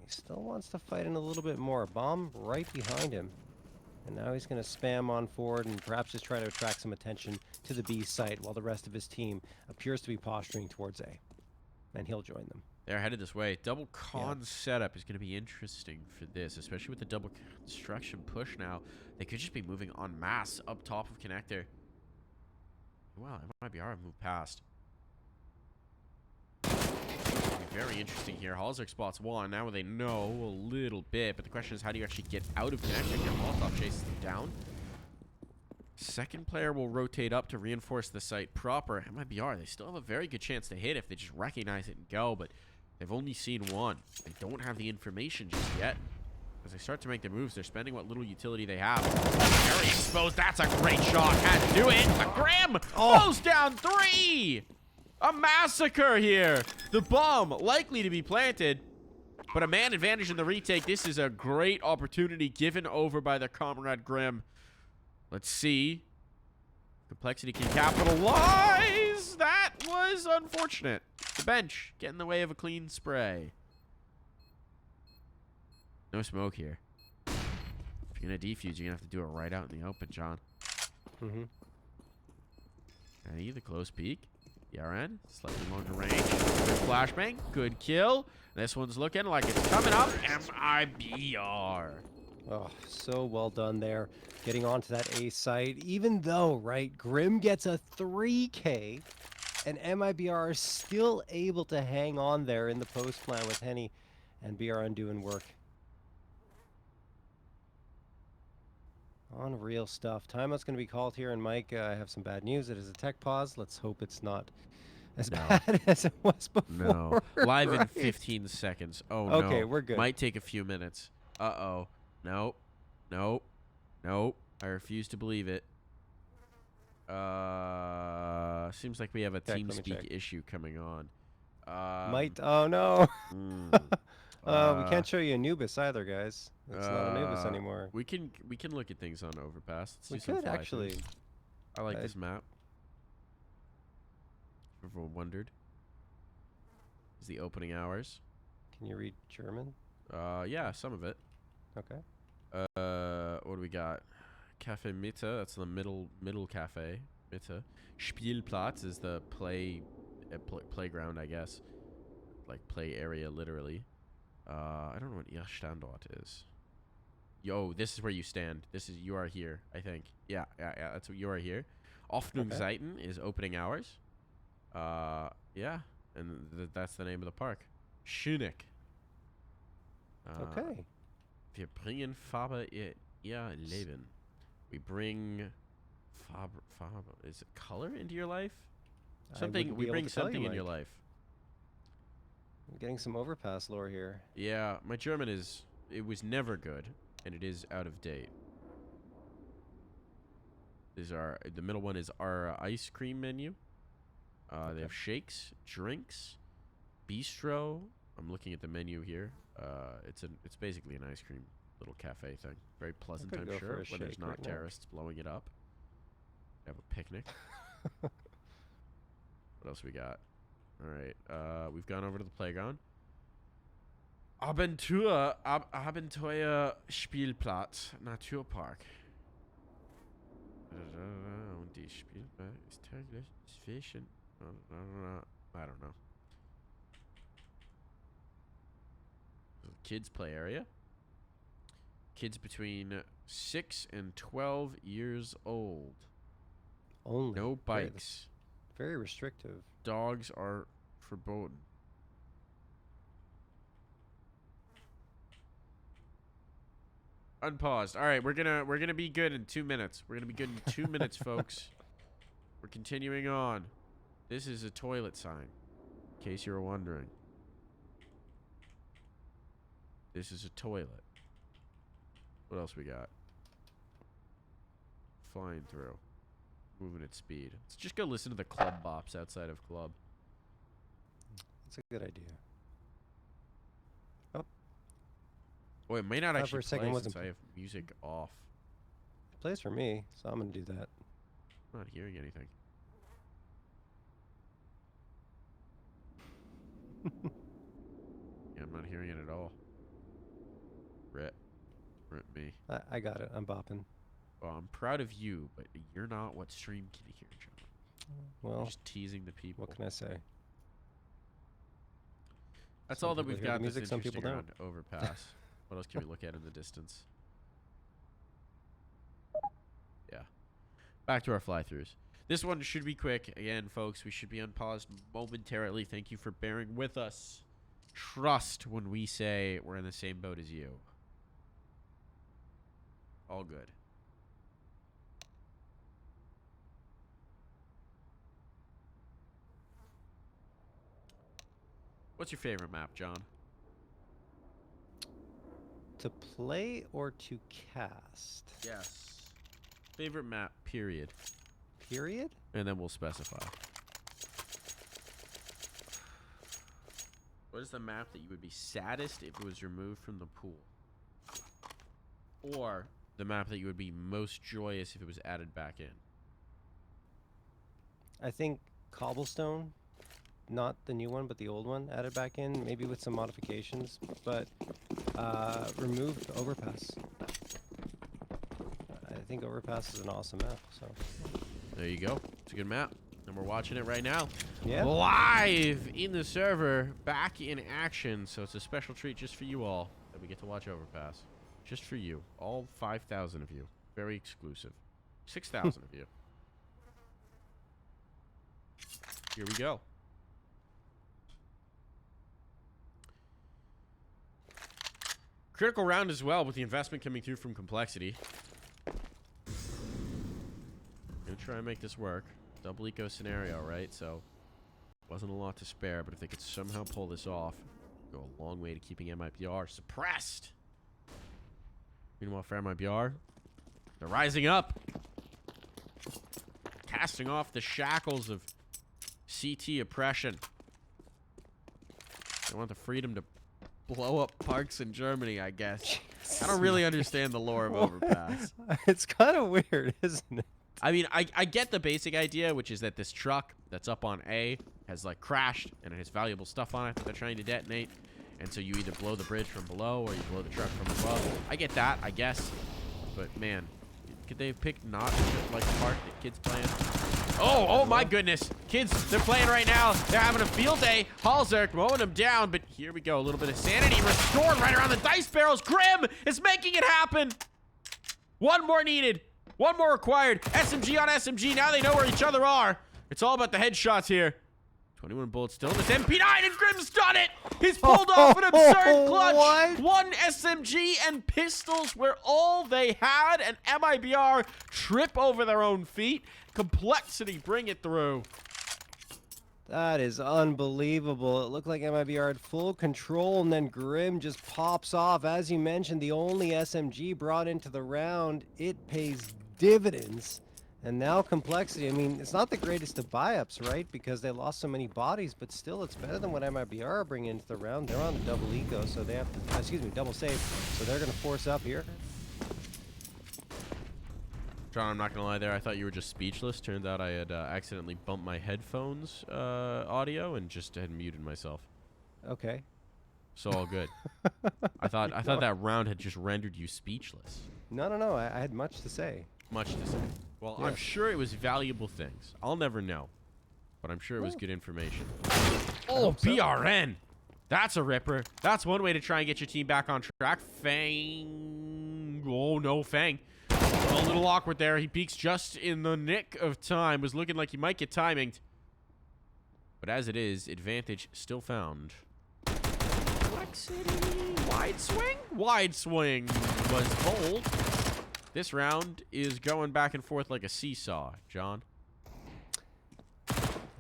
He still wants to fight in a little bit more. Bomb right behind him. And now he's going to spam on forward and perhaps just try to attract some attention to the B site while the rest of his team appears to be posturing towards A. And he'll join them. They're headed this way. Double con setup is going to be interesting for this, especially with the double construction push now. They could just be moving en masse up top of connector. Wow, MIBR have moved past. Very interesting here. hallzerk spots one. Now they know a little bit, but the question is, how do you actually get out of connector? Again, Molotov chases them down. Second player will rotate up to reinforce the site proper. MIBR, they still have a very good chance to hit if they just recognize it and go, but they've only seen one. They don't have the information just yet. As they start to make their moves, they're spending what little utility they have. Very exposed. That's a great shot. Had to do it. A Grim goes down 3. A massacre here. The bomb likely to be planted, but a man advantage in the retake. This is a great opportunity given over by their comrade Grim. Let's see. Complexity can capitalize. That was unfortunate. The bench get in the way of a clean spray. No smoke here. If you're going to defuse, you're going to have to do it right out in the open, John. Mm-hmm. And the close peek. ERN, slightly longer range. Good flashbang. Good kill. This one's looking like it's coming up. MIBR. Oh, so well done there. Getting onto that A site. Even though, right, Grim gets a 3K, and MIBR are still able to hang on there in the post plan with Henny and BRN doing work. Unreal stuff. Timeout's going to be called here, and Mike, I have some bad news. It is a tech pause. Let's hope it's not as bad as it was before. No. Live in 15 seconds. Oh, no. Okay, we're good. Might take a few minutes. Uh-oh. Nope. Nope. Nope. I refuse to believe it. Seems like we have a TeamSpeak issue coming on. Might. Oh no. We uh, can't show you Anubis either, guys. It's not Anubis anymore. We can look at things on Overpass. Let's We do some could fly actually. throughs. I like this map. If everyone wondered, is the opening hours. Can you read German? Yeah, some of it. Okay. What do we got? Cafe Mitte, that's the middle cafe. Mitte. Spielplatz is the playground, I guess. Like play area, literally. I don't know what Ihr Standort is. Yo, this is where you stand. You are here, I think. Yeah, that's what you are here. Öffnungszeiten is opening hours. Yeah, and that's the name of the park. Schöneck. Okay. Wir bringen Farbe in ihr Leben. We bring Farbe. Is it color into your life? Something. We bring something in your life. I'm getting some Overpass lore here. Yeah, my German it was never good, and it is out of date. The middle one is our ice cream menu. They have shakes, drinks, bistro. I'm looking at the menu here. It's basically an ice cream little cafe thing. Very pleasant, I'm sure, when there's not terrorists blowing it up. Have a picnic. What else we got? All right, we've gone over to the playground. Abenteuer Spielplatz, Naturpark. Und die Spielplatz ist täglich zwischen. I don't know. Kids play area. Kids between 6 and 12 years old. Only. No bikes. Very restrictive. Dogs are verboten. Unpaused. All right, we're gonna be good in 2 minutes. We're gonna be good in 2 minutes, folks. We're continuing on. This is a toilet sign, in case you were wondering. This is a toilet. What else we got? Flying through. Moving at speed. Let's just go listen to the club bops outside of club. That's a good idea. Oh. Oh, it may not actually for a play second since I have music off. It plays for me, so I'm going to do that. I'm not hearing anything. Yeah, I'm not hearing it at all. Rip me. I got it. I'm bopping. Well, I'm proud of you, but you're not what stream can hear, John. Well, you're just teasing the people. What can I say? That's all that we've got. Music, some people don't. Overpass. What else can we look at in the distance? Yeah. Back to our fly-throughs. This one should be quick. Again, folks, we should be unpaused momentarily. Thank you for bearing with us. Trust when we say we're in the same boat as you. All good. What's your favorite map, John? To play or to cast? Yes. Favorite map, period. Period? And then we'll specify. What is the map that you would be saddest if it was removed from the pool? Or the map that you would be most joyous if it was added back in? I think Cobblestone. Not the new one, but the old one added back in, maybe with some modifications, but removed Overpass. I think Overpass is an awesome map, so. There you go. It's a good map. And we're watching it right now. Yeah. Live in the server, back in action. So it's a special treat just for you all that we get to watch Overpass. Just for you. All 5,000 of you. Very exclusive. 6,000 of you. Here we go. Critical round as well, with the investment coming through from Complexity. Gonna try and make this work. Double eco scenario, right? So, wasn't a lot to spare, but if they could somehow pull this off, go a long way to keeping MIBR suppressed. Meanwhile, for MIBR, they're rising up. Casting off the shackles of CT oppression. They want the freedom to blow up parks in Germany, I guess. I don't really understand the lore of Overpass. It's kind of weird, isn't it? I mean, I get the basic idea, which is that this truck that's up on A has, like, crashed, and it has valuable stuff on it that they're trying to detonate. And so you either blow the bridge from below or you blow the truck from above. I get that, I guess. But, man, could they have picked not like the park that kids playing? Oh my goodness. Kids, they're playing right now. They're having a field day. hallzerk mowing them down, but here we go. A little bit of sanity restored right around the dice barrels. Grim is making it happen. One more needed. One more required. SMG on SMG. Now they know where each other are. It's all about the headshots here. 21 bullets still in this MP9, and Grim's done it! He's pulled off an absurd clutch! What? One SMG and pistols were all they had, and MIBR trip over their own feet. Complexity bring it through. That is unbelievable. It looked like MIBR had full control, and then Grim just pops off. As you mentioned, the only SMG brought into the round. It pays dividends. And now Complexity, I mean, it's not the greatest of buy-ups, right? Because they lost so many bodies, but still it's better than what MIBR are bringing into the round. They're on the double eco, so they have to, double save. So they're going to force up here. John, I'm not going to lie there. I thought you were just speechless. Turned out I had accidentally bumped my headphones audio and just had muted myself. Okay. So all good. I thought that round had just rendered you speechless. No. I had much to say. Much to say. Well, Yeah. I'm sure it was valuable things. I'll never know. But I'm sure it was good information. Oh, so. BRN! That's a ripper. That's one way to try and get your team back on track. Fang. Oh, no, Fang. A little awkward there. He peeks just in the nick of time. Was looking like he might get timinged. But as it is, advantage still found. Complexity. Wide swing? Wide swing was bold. This round is going back and forth like a seesaw, John.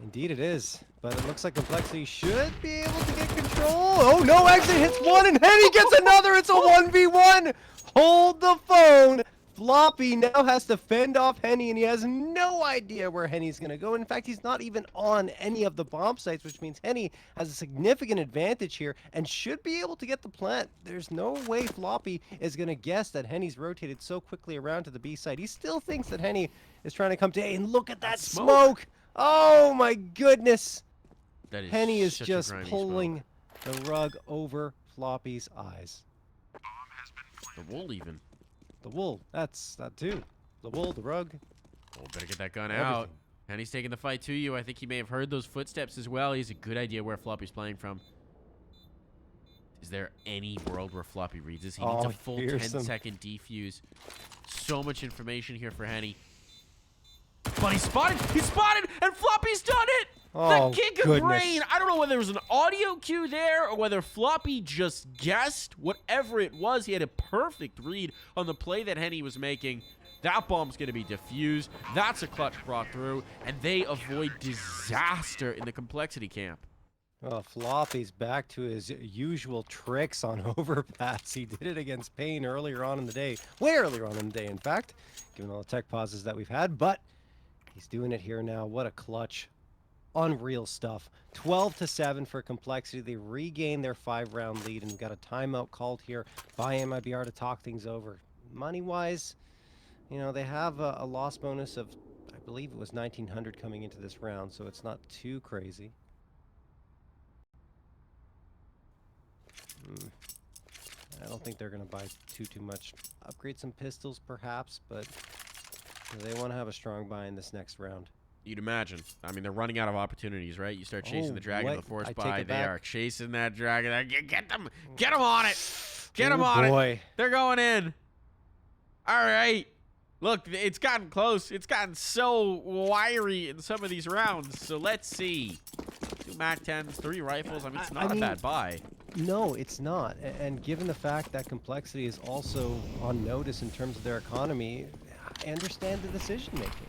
Indeed it is. But it looks like Complexity should be able to get control. Oh no, exit hits one and Henny gets another. It's a 1v1. Hold the phone. Floppy now has to fend off Henny, and he has no idea where Henny's going to go. In fact, he's not even on any of the bomb sites, which means Henny has a significant advantage here and should be able to get the plant. There's no way Floppy is going to guess that Henny's rotated so quickly around to the B site. He still thinks that Henny is trying to come to A, and look at that smoke. Oh my goodness. That is Henny is such a just grimy pulling the rug over Floppy's eyes. The wool even. The wool, that's that too. The wool, the rug. Oh, better get that gun out. Everything. And he's taking the fight to you. I think he may have heard those footsteps as well. He has a good idea where Floppy's playing from. Is there any world where Floppy reads this? He needs a full 10-second defuse. So much information here for Henny. But he's spotted! He's spotted! And Floppy's done it! Oh, the kick of brain! I don't know whether there was an audio cue there or whether Floppy just guessed. Whatever it was, he had a perfect read on the play that Henny was making. That bomb's going to be diffused. That's a clutch brought through. And they avoid disaster in the Complexity camp. Well, Floppy's back to his usual tricks on Overpass. He did it against Payne earlier on in the day. Way earlier on in the day, in fact, given all the tech pauses that we've had. But he's doing it here now. What a clutch. Unreal stuff. 12-7 for Complexity. They regain their 5-round lead, and we've got a timeout called here by MIBR to talk things over. Money-wise, you know, they have a loss bonus of, I believe it was 1,900 coming into this round, so it's not too crazy. I don't think they're going to buy too much. Upgrade some pistols, perhaps, but they want to have a strong buy in this next round. You'd imagine. I mean, they're running out of opportunities, right? You start chasing the dragon with the force buy. They are chasing that dragon. Get them! Get them on it! Get them on it! They're going in. All right. Look, it's gotten close. It's gotten so wiry in some of these rounds. So let's see. 2 MAC-10s, 3 rifles. I mean, it's not a bad buy. No, it's not. And given the fact that Complexity is also on notice in terms of their economy, I understand the decision making.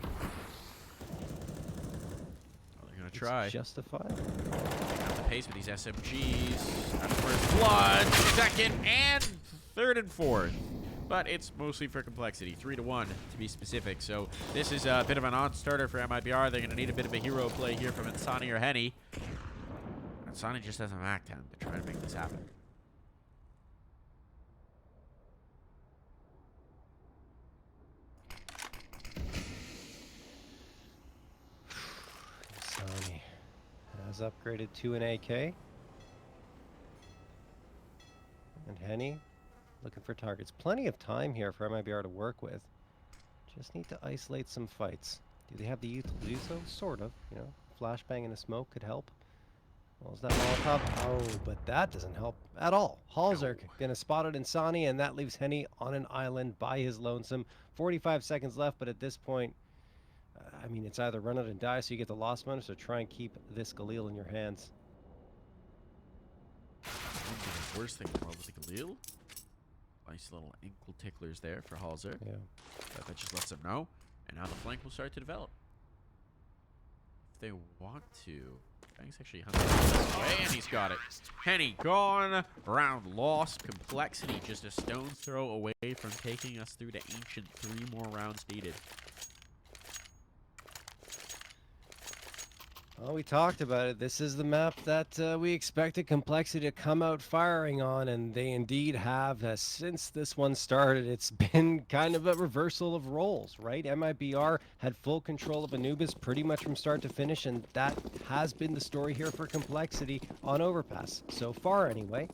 Try. It's justified. At the pace with these SMGs. That's first blood. Second and third and fourth. but it's mostly for complexity. 3-1 to be specific. So this is a bit of a non-starter for MIBR. They're going to need a bit of a hero play here from Insani or Henny. Insani just has a Mac 10 to try to make this happen. Insani has upgraded to an AK. And Henny looking for targets. Plenty of time here for MIBR to work with. Just need to isolate some fights. Do they have the youth to do so? Sort of. You know, flashbang and a smoke could help. Well, is that Molotov? Oh, but that doesn't help at all. hallzerk gonna spot it Insani, and that leaves Henny on an island by his lonesome. 45 seconds left, but at this point, I mean, it's either run out and die so you get the loss bonus, or try and keep this Galil in your hands. The worst thing in the world with the Galil. Nice little ankle ticklers there for hallzerk. Yeah. That just lets them know. And now the flank will start to develop. If they want to. Fang's actually hunting this way, and he's got it. Henny gone. Round lost. Complexity just a stone's throw away from taking us through to Ancient. 3 more rounds needed. Well, we talked about it. This is the map that we expected Complexity to come out firing on, and they indeed have. Since this one started, it's been kind of a reversal of roles, right? MIBR had full control of Anubis pretty much from start to finish, and that has been the story here for Complexity on Overpass. So far, anyway.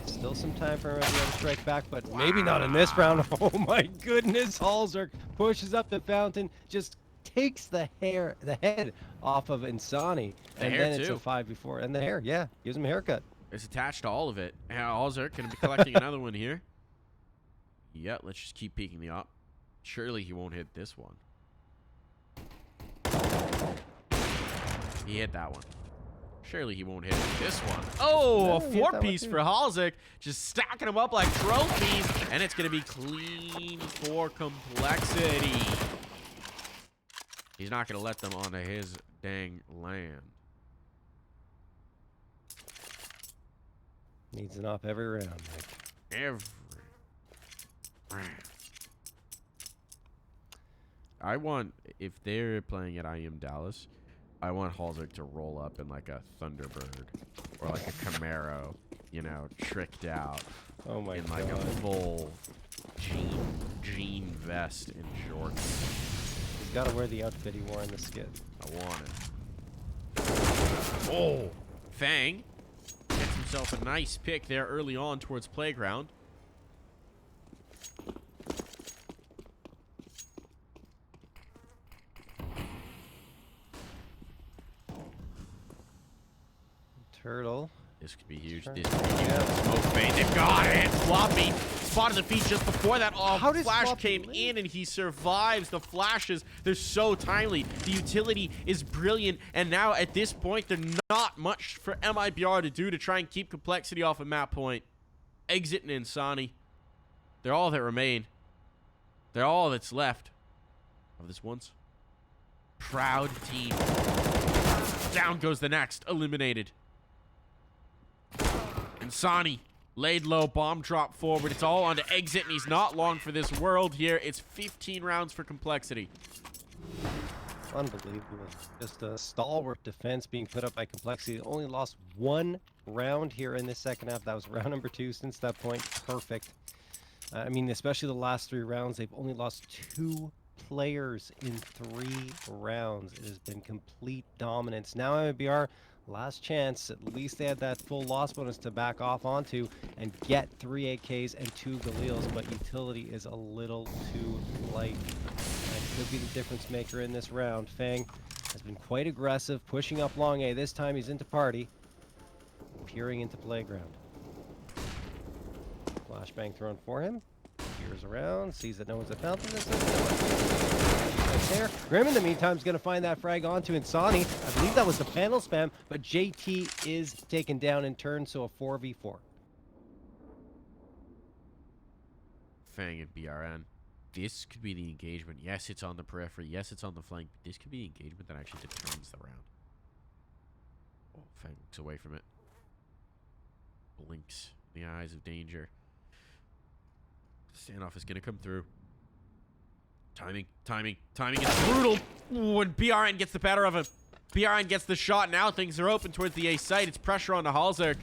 Still some time for MIBR to strike back, but maybe not in this round. Oh my goodness, hallzerk pushes up the fountain, just takes the head off of Insani, and then it's a 5v4. And the hair, yeah, gives him a haircut. It's attached to all of it. hallzerk gonna be collecting another one here. Yeah, let's just keep peeking the op. Surely he won't hit this one. He hit that one. Surely he won't hit this one. Oh, No, a he hit that 4-piece one for hallzerk. Just stacking them up like trophies. And it's going to be clean for complexity. He's not going to let them onto his dang land. Needs an op every round, Mike. Every round. I want, if they're playing at IEM Dallas, I want hallzerk to roll up in like a Thunderbird or like a Camaro, you know, tricked out. Oh my in like God. a full jean vest and shorts. He's got to wear the outfit he wore in the skit. I want it. Oh, Fang gets himself a nice pick there early on towards playground. Tuurtle. This could be huge. Sure. This could be huge. Smoke bait. They've got it. Floppy spotted the feet just before that. Oh, How does Flash Floppy came live? in and he survives. The flashes, they're so timely. The utility is brilliant. And now at this point, there's not much for MIBR to do to try and keep complexity off a map point. Exit and Insani. They're all that remain. They're all that's left of this once proud team. Down goes the next. Eliminated. Insani laid low, bomb drop forward. It's all on to exit, and he's not long for this world here. It's 15 rounds for complexity. Unbelievable. Just a stalwart defense being put up by Complexity. Only lost 1 round here in this second half. That was round number 2 since that point. Perfect. I mean, especially the last 3 rounds, they've only lost 2 players in 3 rounds. It has been complete dominance. Now MIBR, last chance. At least they had that full loss bonus to back off onto and get 3 AKs and 2 Galils, but utility is a little too light. That could be the difference maker in this round. Fang has been quite aggressive, pushing up long A. This time he's into party, peering into playground. Flashbang thrown for him. Peers around, sees that no one's at fountain. Right there. Grim in the meantime is going to find that frag onto Insani. I believe that was the panel spam, but JT is taken down in turn, so a 4v4. Fang and BRN. This could be the engagement. Yes, it's on the periphery. Yes, it's on the flank. But this could be the engagement that actually determines the round. Oh, Fang looks away from it. Blinks in the eyes of danger. Standoff is going to come through. Timing is brutal. When BRN gets the better of him. BRN gets the shot. Now things are open towards the A site. It's pressure on the hallzerk.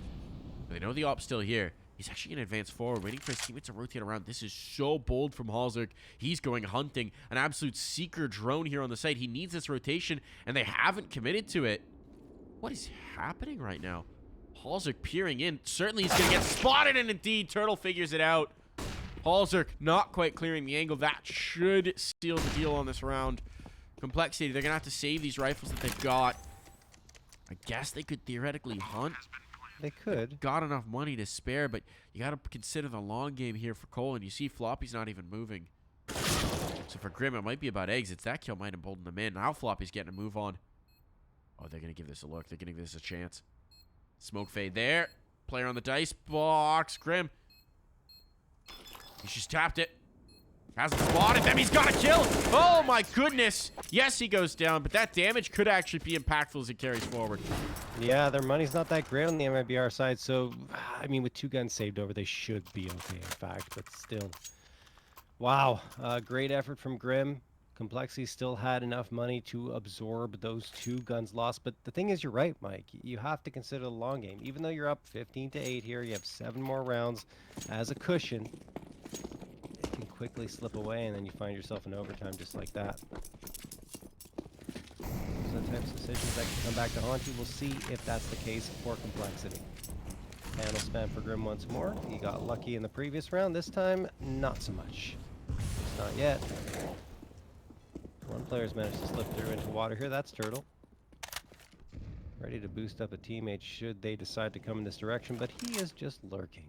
They know the op's still here. He's actually going to advance forward, waiting for his teammates to rotate around. This is so bold from hallzerk. He's going hunting. An absolute seeker drone here on the site. He needs this rotation, and they haven't committed to it. What is happening right now? hallzerk peering in. Certainly he's going to get spotted, and indeed, Tuurtle figures it out. hallzerk not quite clearing the angle. That should seal the deal on this round. Complexity, they're going to have to save these rifles that they've got. I guess they could theoretically hunt. They could. Got enough money to spare, but you got to consider the long game here for Cole, and you see Floppy's not even moving. So for Grim, it might be about exits. That kill might embolden them in. Now Floppy's getting a move on. Oh, they're going to give this a look. They're going to give this a chance. Smoke fade there. Player on the dice box. Grim. He's just tapped it. Hasn't spotted them. He's got a kill. Oh, my goodness. Yes, he goes down, but that damage could actually be impactful as it carries forward. Yeah, their money's not that great on the MIBR side, so, I mean, with 2 guns saved over, they should be okay, in fact, but still. Wow, great effort from Grim. Complexity still had enough money to absorb those 2 guns lost, but the thing is, you're right, Mike. You have to consider the long game. Even though you're up 15-8 here, you have 7 more rounds as a cushion. It can quickly slip away, and then you find yourself in overtime just like that. Those are the types of decisions that can come back to haunt you. We'll see if that's the case for Complexity. Panel spam for Grim once more. He got lucky in the previous round. This time, not so much. It's not yet. One player's managed to slip through into water here. That's Tuurtle. Ready to boost up a teammate should they decide to come in this direction, but he is just lurking.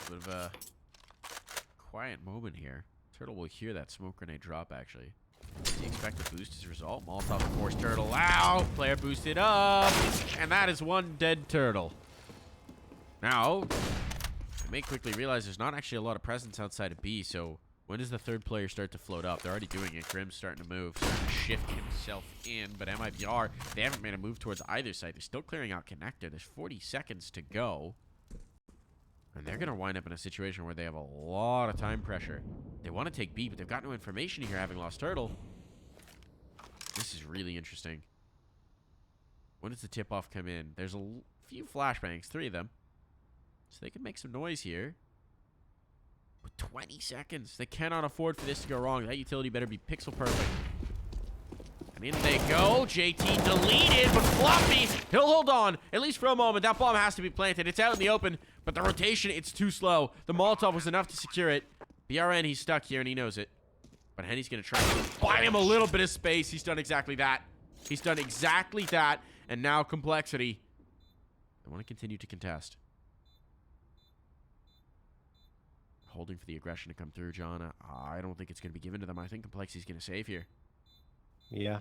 Bit of a quiet moment here. Tuurtle will hear that smoke grenade drop, actually. Does he expect to boost his result? Molotov will force Tuurtle out. Player boosted up. And that is one dead Tuurtle. Now, I may quickly realize there's not actually a lot of presence outside of B, so when does the 3rd player start to float up? They're already doing it. Grim's starting to move, starting to shift himself in, but MIBR, they haven't made a move towards either side. They're still clearing out connector. There's 40 seconds to go. And they're going to wind up in a situation where they have a lot of time pressure. They want to take B, but they've got no information here, having lost Tuurtle. This is really interesting. When does the tip-off come in? There's a few flashbangs, 3 of them. So they can make some noise here. With 20 seconds, they cannot afford for this to go wrong. That utility better be pixel perfect. And in they go. JT deleted, but Floppy, he'll hold on, at least for a moment. That bomb has to be planted. It's out in the open, but the rotation, it's too slow. The Molotov was enough to secure it. BRN, he's stuck here, and he knows it. But Henny's going to try to buy him a little bit of space. He's done exactly that. He's done exactly that. And now Complexity. They want to continue to contest. Holding for the aggression to come through, John. I don't think it's going to be given to them. I think Complexity's going to save here. Yeah.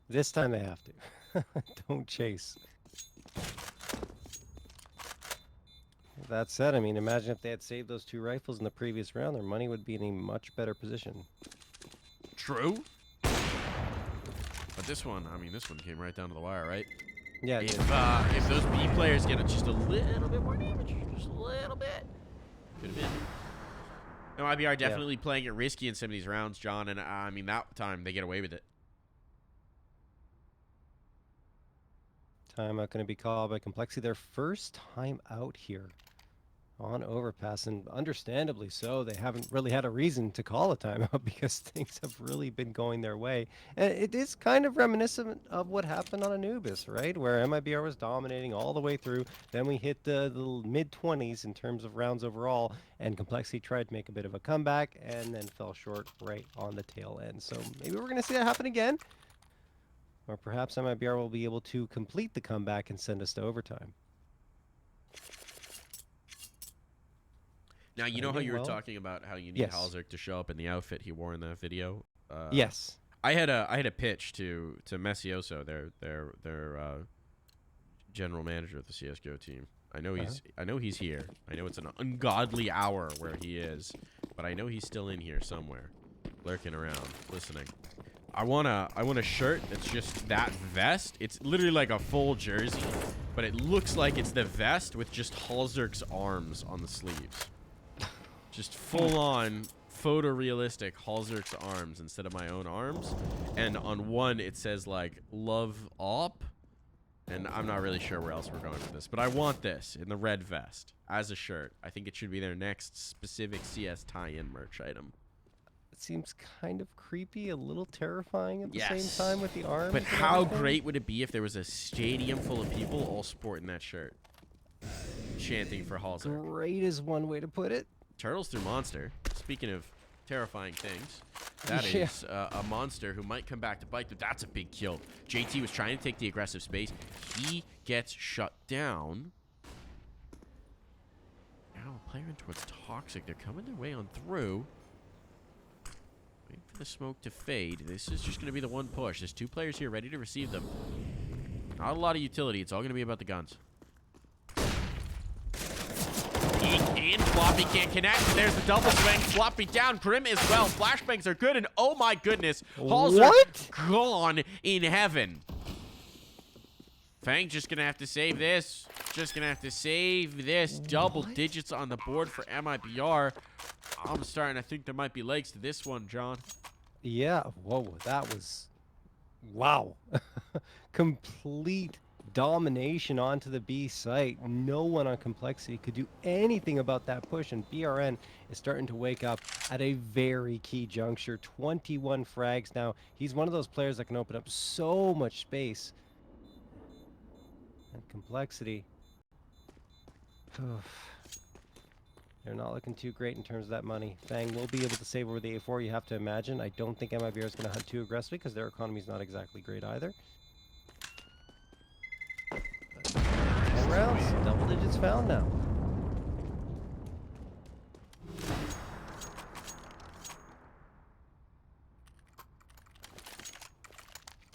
This time they have to. Don't chase. That said, I mean, imagine if they had saved those 2 rifles in the previous round, their money would be in a much better position. True. But this one, I mean, this one came right down to the wire, right? Yeah, if those B players get just a little bit more damage, just a little bit, could have been. No, IBR definitely playing it risky in some of these rounds, John, and I mean, that time they get away with it. Timeout going to be called by Complexity. Their first time out here on Overpass, and understandably so. They haven't really had a reason to call a timeout because things have really been going their way. And it is kind of reminiscent of what happened on Anubis, right? Where MIBR was dominating all the way through. Then we hit the mid-20s in terms of rounds overall, and Complexity tried to make a bit of a comeback and then fell short right on the tail end. So maybe we're going to see that happen again. Or perhaps MIBR will be able to complete the comeback and send us to overtime. Now, you know how you were talking about how you need hallzerk to show up in the outfit he wore in that video? Yes. I had a pitch to Messioso, their general manager of the CSGO team. I know he's here. I know it's an ungodly hour where he is, but I know he's still in here somewhere, lurking around, listening. I want a shirt that's just that vest. It's literally like a full jersey, but it looks like it's the vest with just hallzerk's arms on the sleeves. Just full on photorealistic hallzerk's arms instead of my own arms. And on one it says like love op. And I'm not really sure where else we're going with this, but I want this in the red vest as a shirt. I think it should be their next specific CS tie-in merch item. It seems kind of creepy, a little terrifying at the same time with the arms. But how great would it be if there was a stadium full of people all sporting that shirt, chanting for hallzerk? Great is one way to put it. Turtles through monster. Speaking of terrifying things, that is a monster who might come back to bite. But that's a big kill. JT was trying to take the aggressive space. He gets shut down. Now a player in towards toxic. They're coming their way on through. Waiting for the smoke to fade. This is just going to be the one push. There's two players here ready to receive them. Not a lot of utility. It's all going to be about the guns. In, floppy can't connect. There's the double swing. Floppy down. Grim as well. Flashbangs are good, and oh my goodness, hallzerk gone in heaven. Fang just gonna have to save this. Just gonna have to save this. Double digits on the board for MIBR. I'm starting to think there might be legs to this one, John. Yeah. Whoa, that was wow. Complete domination onto the B site. No one on complexity could do anything about that push, and BRN is starting to wake up at a very key juncture. 21 frags now. He's one of those players that can open up so much space. And complexity, they're not looking too great in terms of that money. Fang will be able to save over the A4, you have to imagine. I don't think MIBR is going to hunt too aggressively because their economy is not exactly great either. 10 rounds, double digits found now.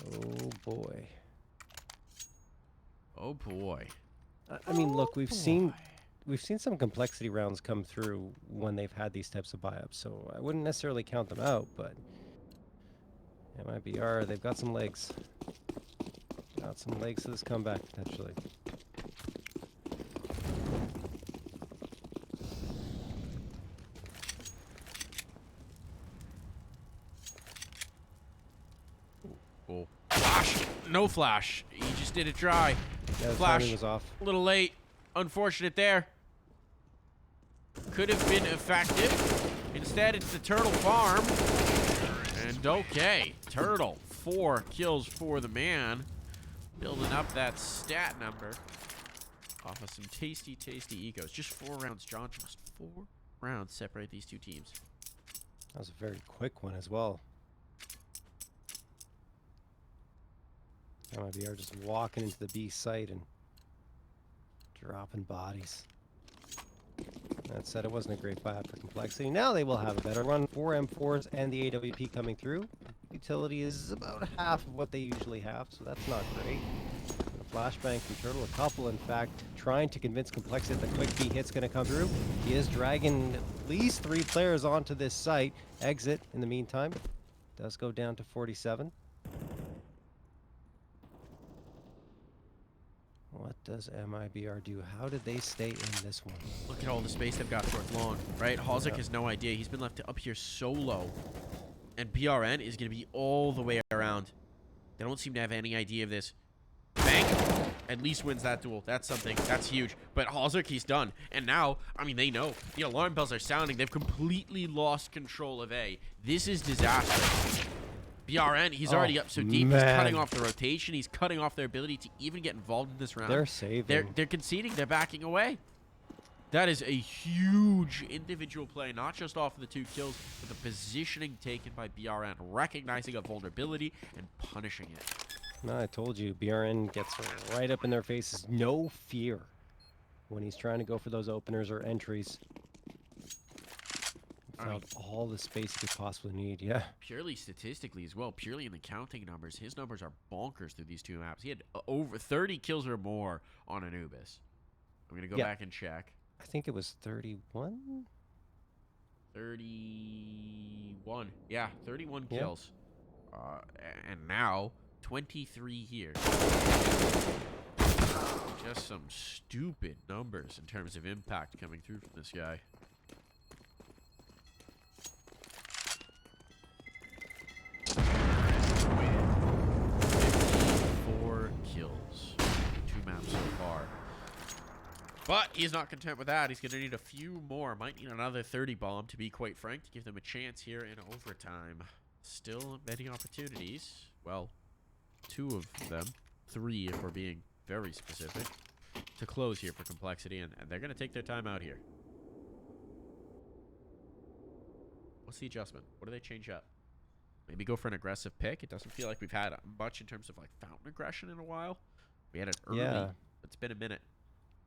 Oh boy. Oh boy. I mean, look, we've seen some complexity rounds come through when they've had these types of buy-ups, so I wouldn't necessarily count them out, but MIBR, they've got some legs. Got some legs to this comeback, potentially. Oh. Flash! No flash. He just did it dry. Yeah, the Flash timing was off. A little late. Unfortunate there. Could have been effective. Instead, it's the Tuurtle farm. And okay. Tuurtle. 4 kills for the man. Building up that stat number. Off of some tasty, tasty ecos. Just 4 rounds, John. Just 4 rounds separate these two teams. That was a very quick one as well. MIBR just walking into the B site and dropping bodies. That said, it wasn't a great buyout for complexity. Now they will have a better run. 4 M4s and the AWP coming through. Utility is about half of what they usually have, so that's not great. A flashbang from Tuurtle, a couple in fact, trying to convince complexity that the quick B hit's going to come through. He is dragging at least 3 players onto this site. Exit in the meantime. Does go down to 47. What does MIBR do? How did they stay in this one? Look at all the space they've got towards long, right? hallzerk has no idea. He's been left up here so low. And BRN is going to be all the way around. They don't seem to have any idea of this. Bank at least wins that duel. That's something. That's huge. But hallzerk, he's done. And now, I mean, they know. The alarm bells are sounding. They've completely lost control of A. This is disastrous. BRN, he's already up so deep. He's cutting off the rotation. He's cutting off their ability to even get involved in this round. They're saving. They're conceding. They're backing away. That is a huge individual play, not just off of the 2 kills, but the positioning taken by BRN, recognizing a vulnerability and punishing it. No, I told you, BRN gets right up in their faces. No fear when he's trying to go for those openers or entries. Found all the space he could possibly need, yeah. Purely statistically as well, purely in the counting numbers, his numbers are bonkers through these 2 maps. He had over 30 kills or more on Anubis. I'm going to go Yeah. back and check. I think it was 31. 31. Yeah, 31 Yeah. kills. And now 23 here. Just some stupid numbers in terms of impact coming through from this guy. With 54 kills. 2 maps so far. But he's not content with that. He's going to need a few more. Might need another 30 bomb, to be quite frank, to give them a chance here in overtime. Still many opportunities. Well, 2 of them. 3 if we're being very specific. To close here for complexity. And they're going to take their time out here. What's the adjustment? What do they change up? Maybe go for an aggressive pick. It doesn't feel like we've had much in terms of like fountain aggression in a while. We had it early. Yeah. It's been a minute.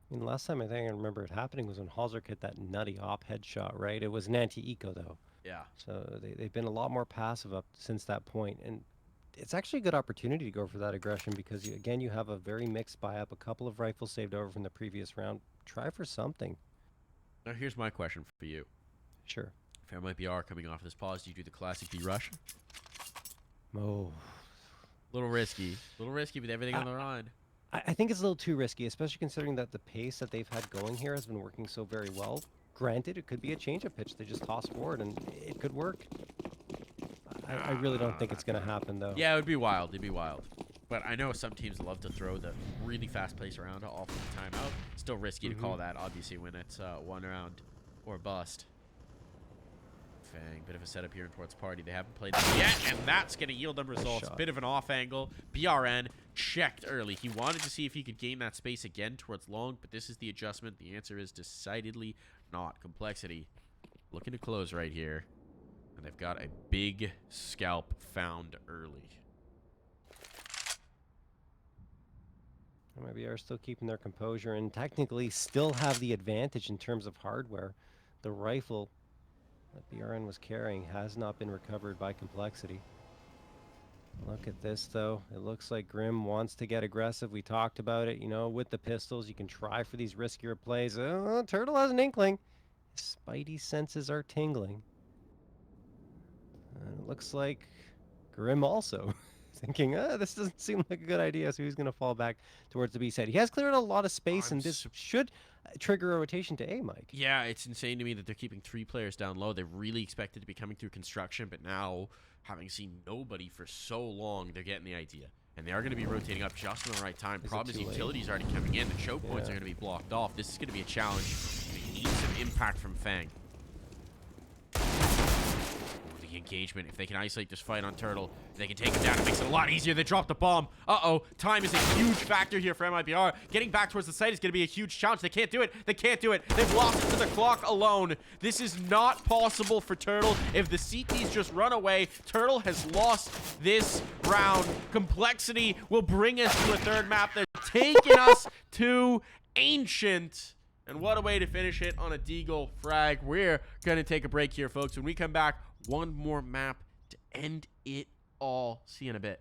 I mean, last time I think I remember it happening was when hallzerk hit that nutty op headshot, right? It was an anti-eco, though. Yeah. So they've been a lot more passive up since that point. And it's actually a good opportunity to go for that aggression because, again, you have a very mixed buy-up, a couple of rifles saved over from the previous round. Try for something. Now, here's my question for you. Sure. If MIBR coming off this pause, do you do the classic B rush? Oh. Little risky. Little risky with everything on the line. I think it's a little too risky, especially considering that the pace that they've had going here has been working so very well. Granted, it could be a change-up pitch. They just toss forward, and it could work. I really don't think it's going to happen, though. Yeah, it would be wild. It'd be wild. But I know some teams love to throw the really fast pace around off of the timeout. Still risky to call that, obviously, when it's 1 round or bust. Fang, bit of a setup here towards party. They haven't played this yet, and that's going to yield them results. Bit of an off angle. BRN checked early. He wanted to see if he could gain that space again towards long, but this is the adjustment. The answer is decidedly not. Complexity looking to close right here, and they've got a big scalp found early. MIBR still keeping their composure and technically still have the advantage in terms of hardware. The rifle that BRN was carrying has not been recovered by complexity. Look at this, though. It looks like Grim wants to get aggressive. We talked about it, you know, with the pistols. You can try for these riskier plays. Oh, Tuurtle has an inkling. His spidey senses are tingling. And it looks like Grim also thinking, this doesn't seem like a good idea, so he's going to fall back towards the B side. He has cleared a lot of space, and this should trigger a rotation to A, Mike. Yeah, it's insane to me that they're keeping 3 players down low. They really expected to be coming through construction, but now, having seen nobody for so long, they're getting the idea. And they are going to be rotating up just in the right time. Problem is utility's already coming in. The choke points are going to be blocked off. This is going to be a challenge. We need some impact from Fang. Engagement. If they can isolate this fight on Tuurtle, they can take him down. It makes it a lot easier. They drop the bomb. Uh-oh. Time is a huge factor here for MIBR. Getting back towards the site is going to be a huge challenge. They can't do it. They can't do it. They've lost it to the clock alone. This is not possible for Tuurtle. If the CTs just run away, Tuurtle has lost this round. Complexity will bring us to a 3rd map. They're taking us to Ancient. And what a way to finish it on a Deagle frag. We're going to take a break here, folks. When we come back, one more map to end it all. See you in a bit.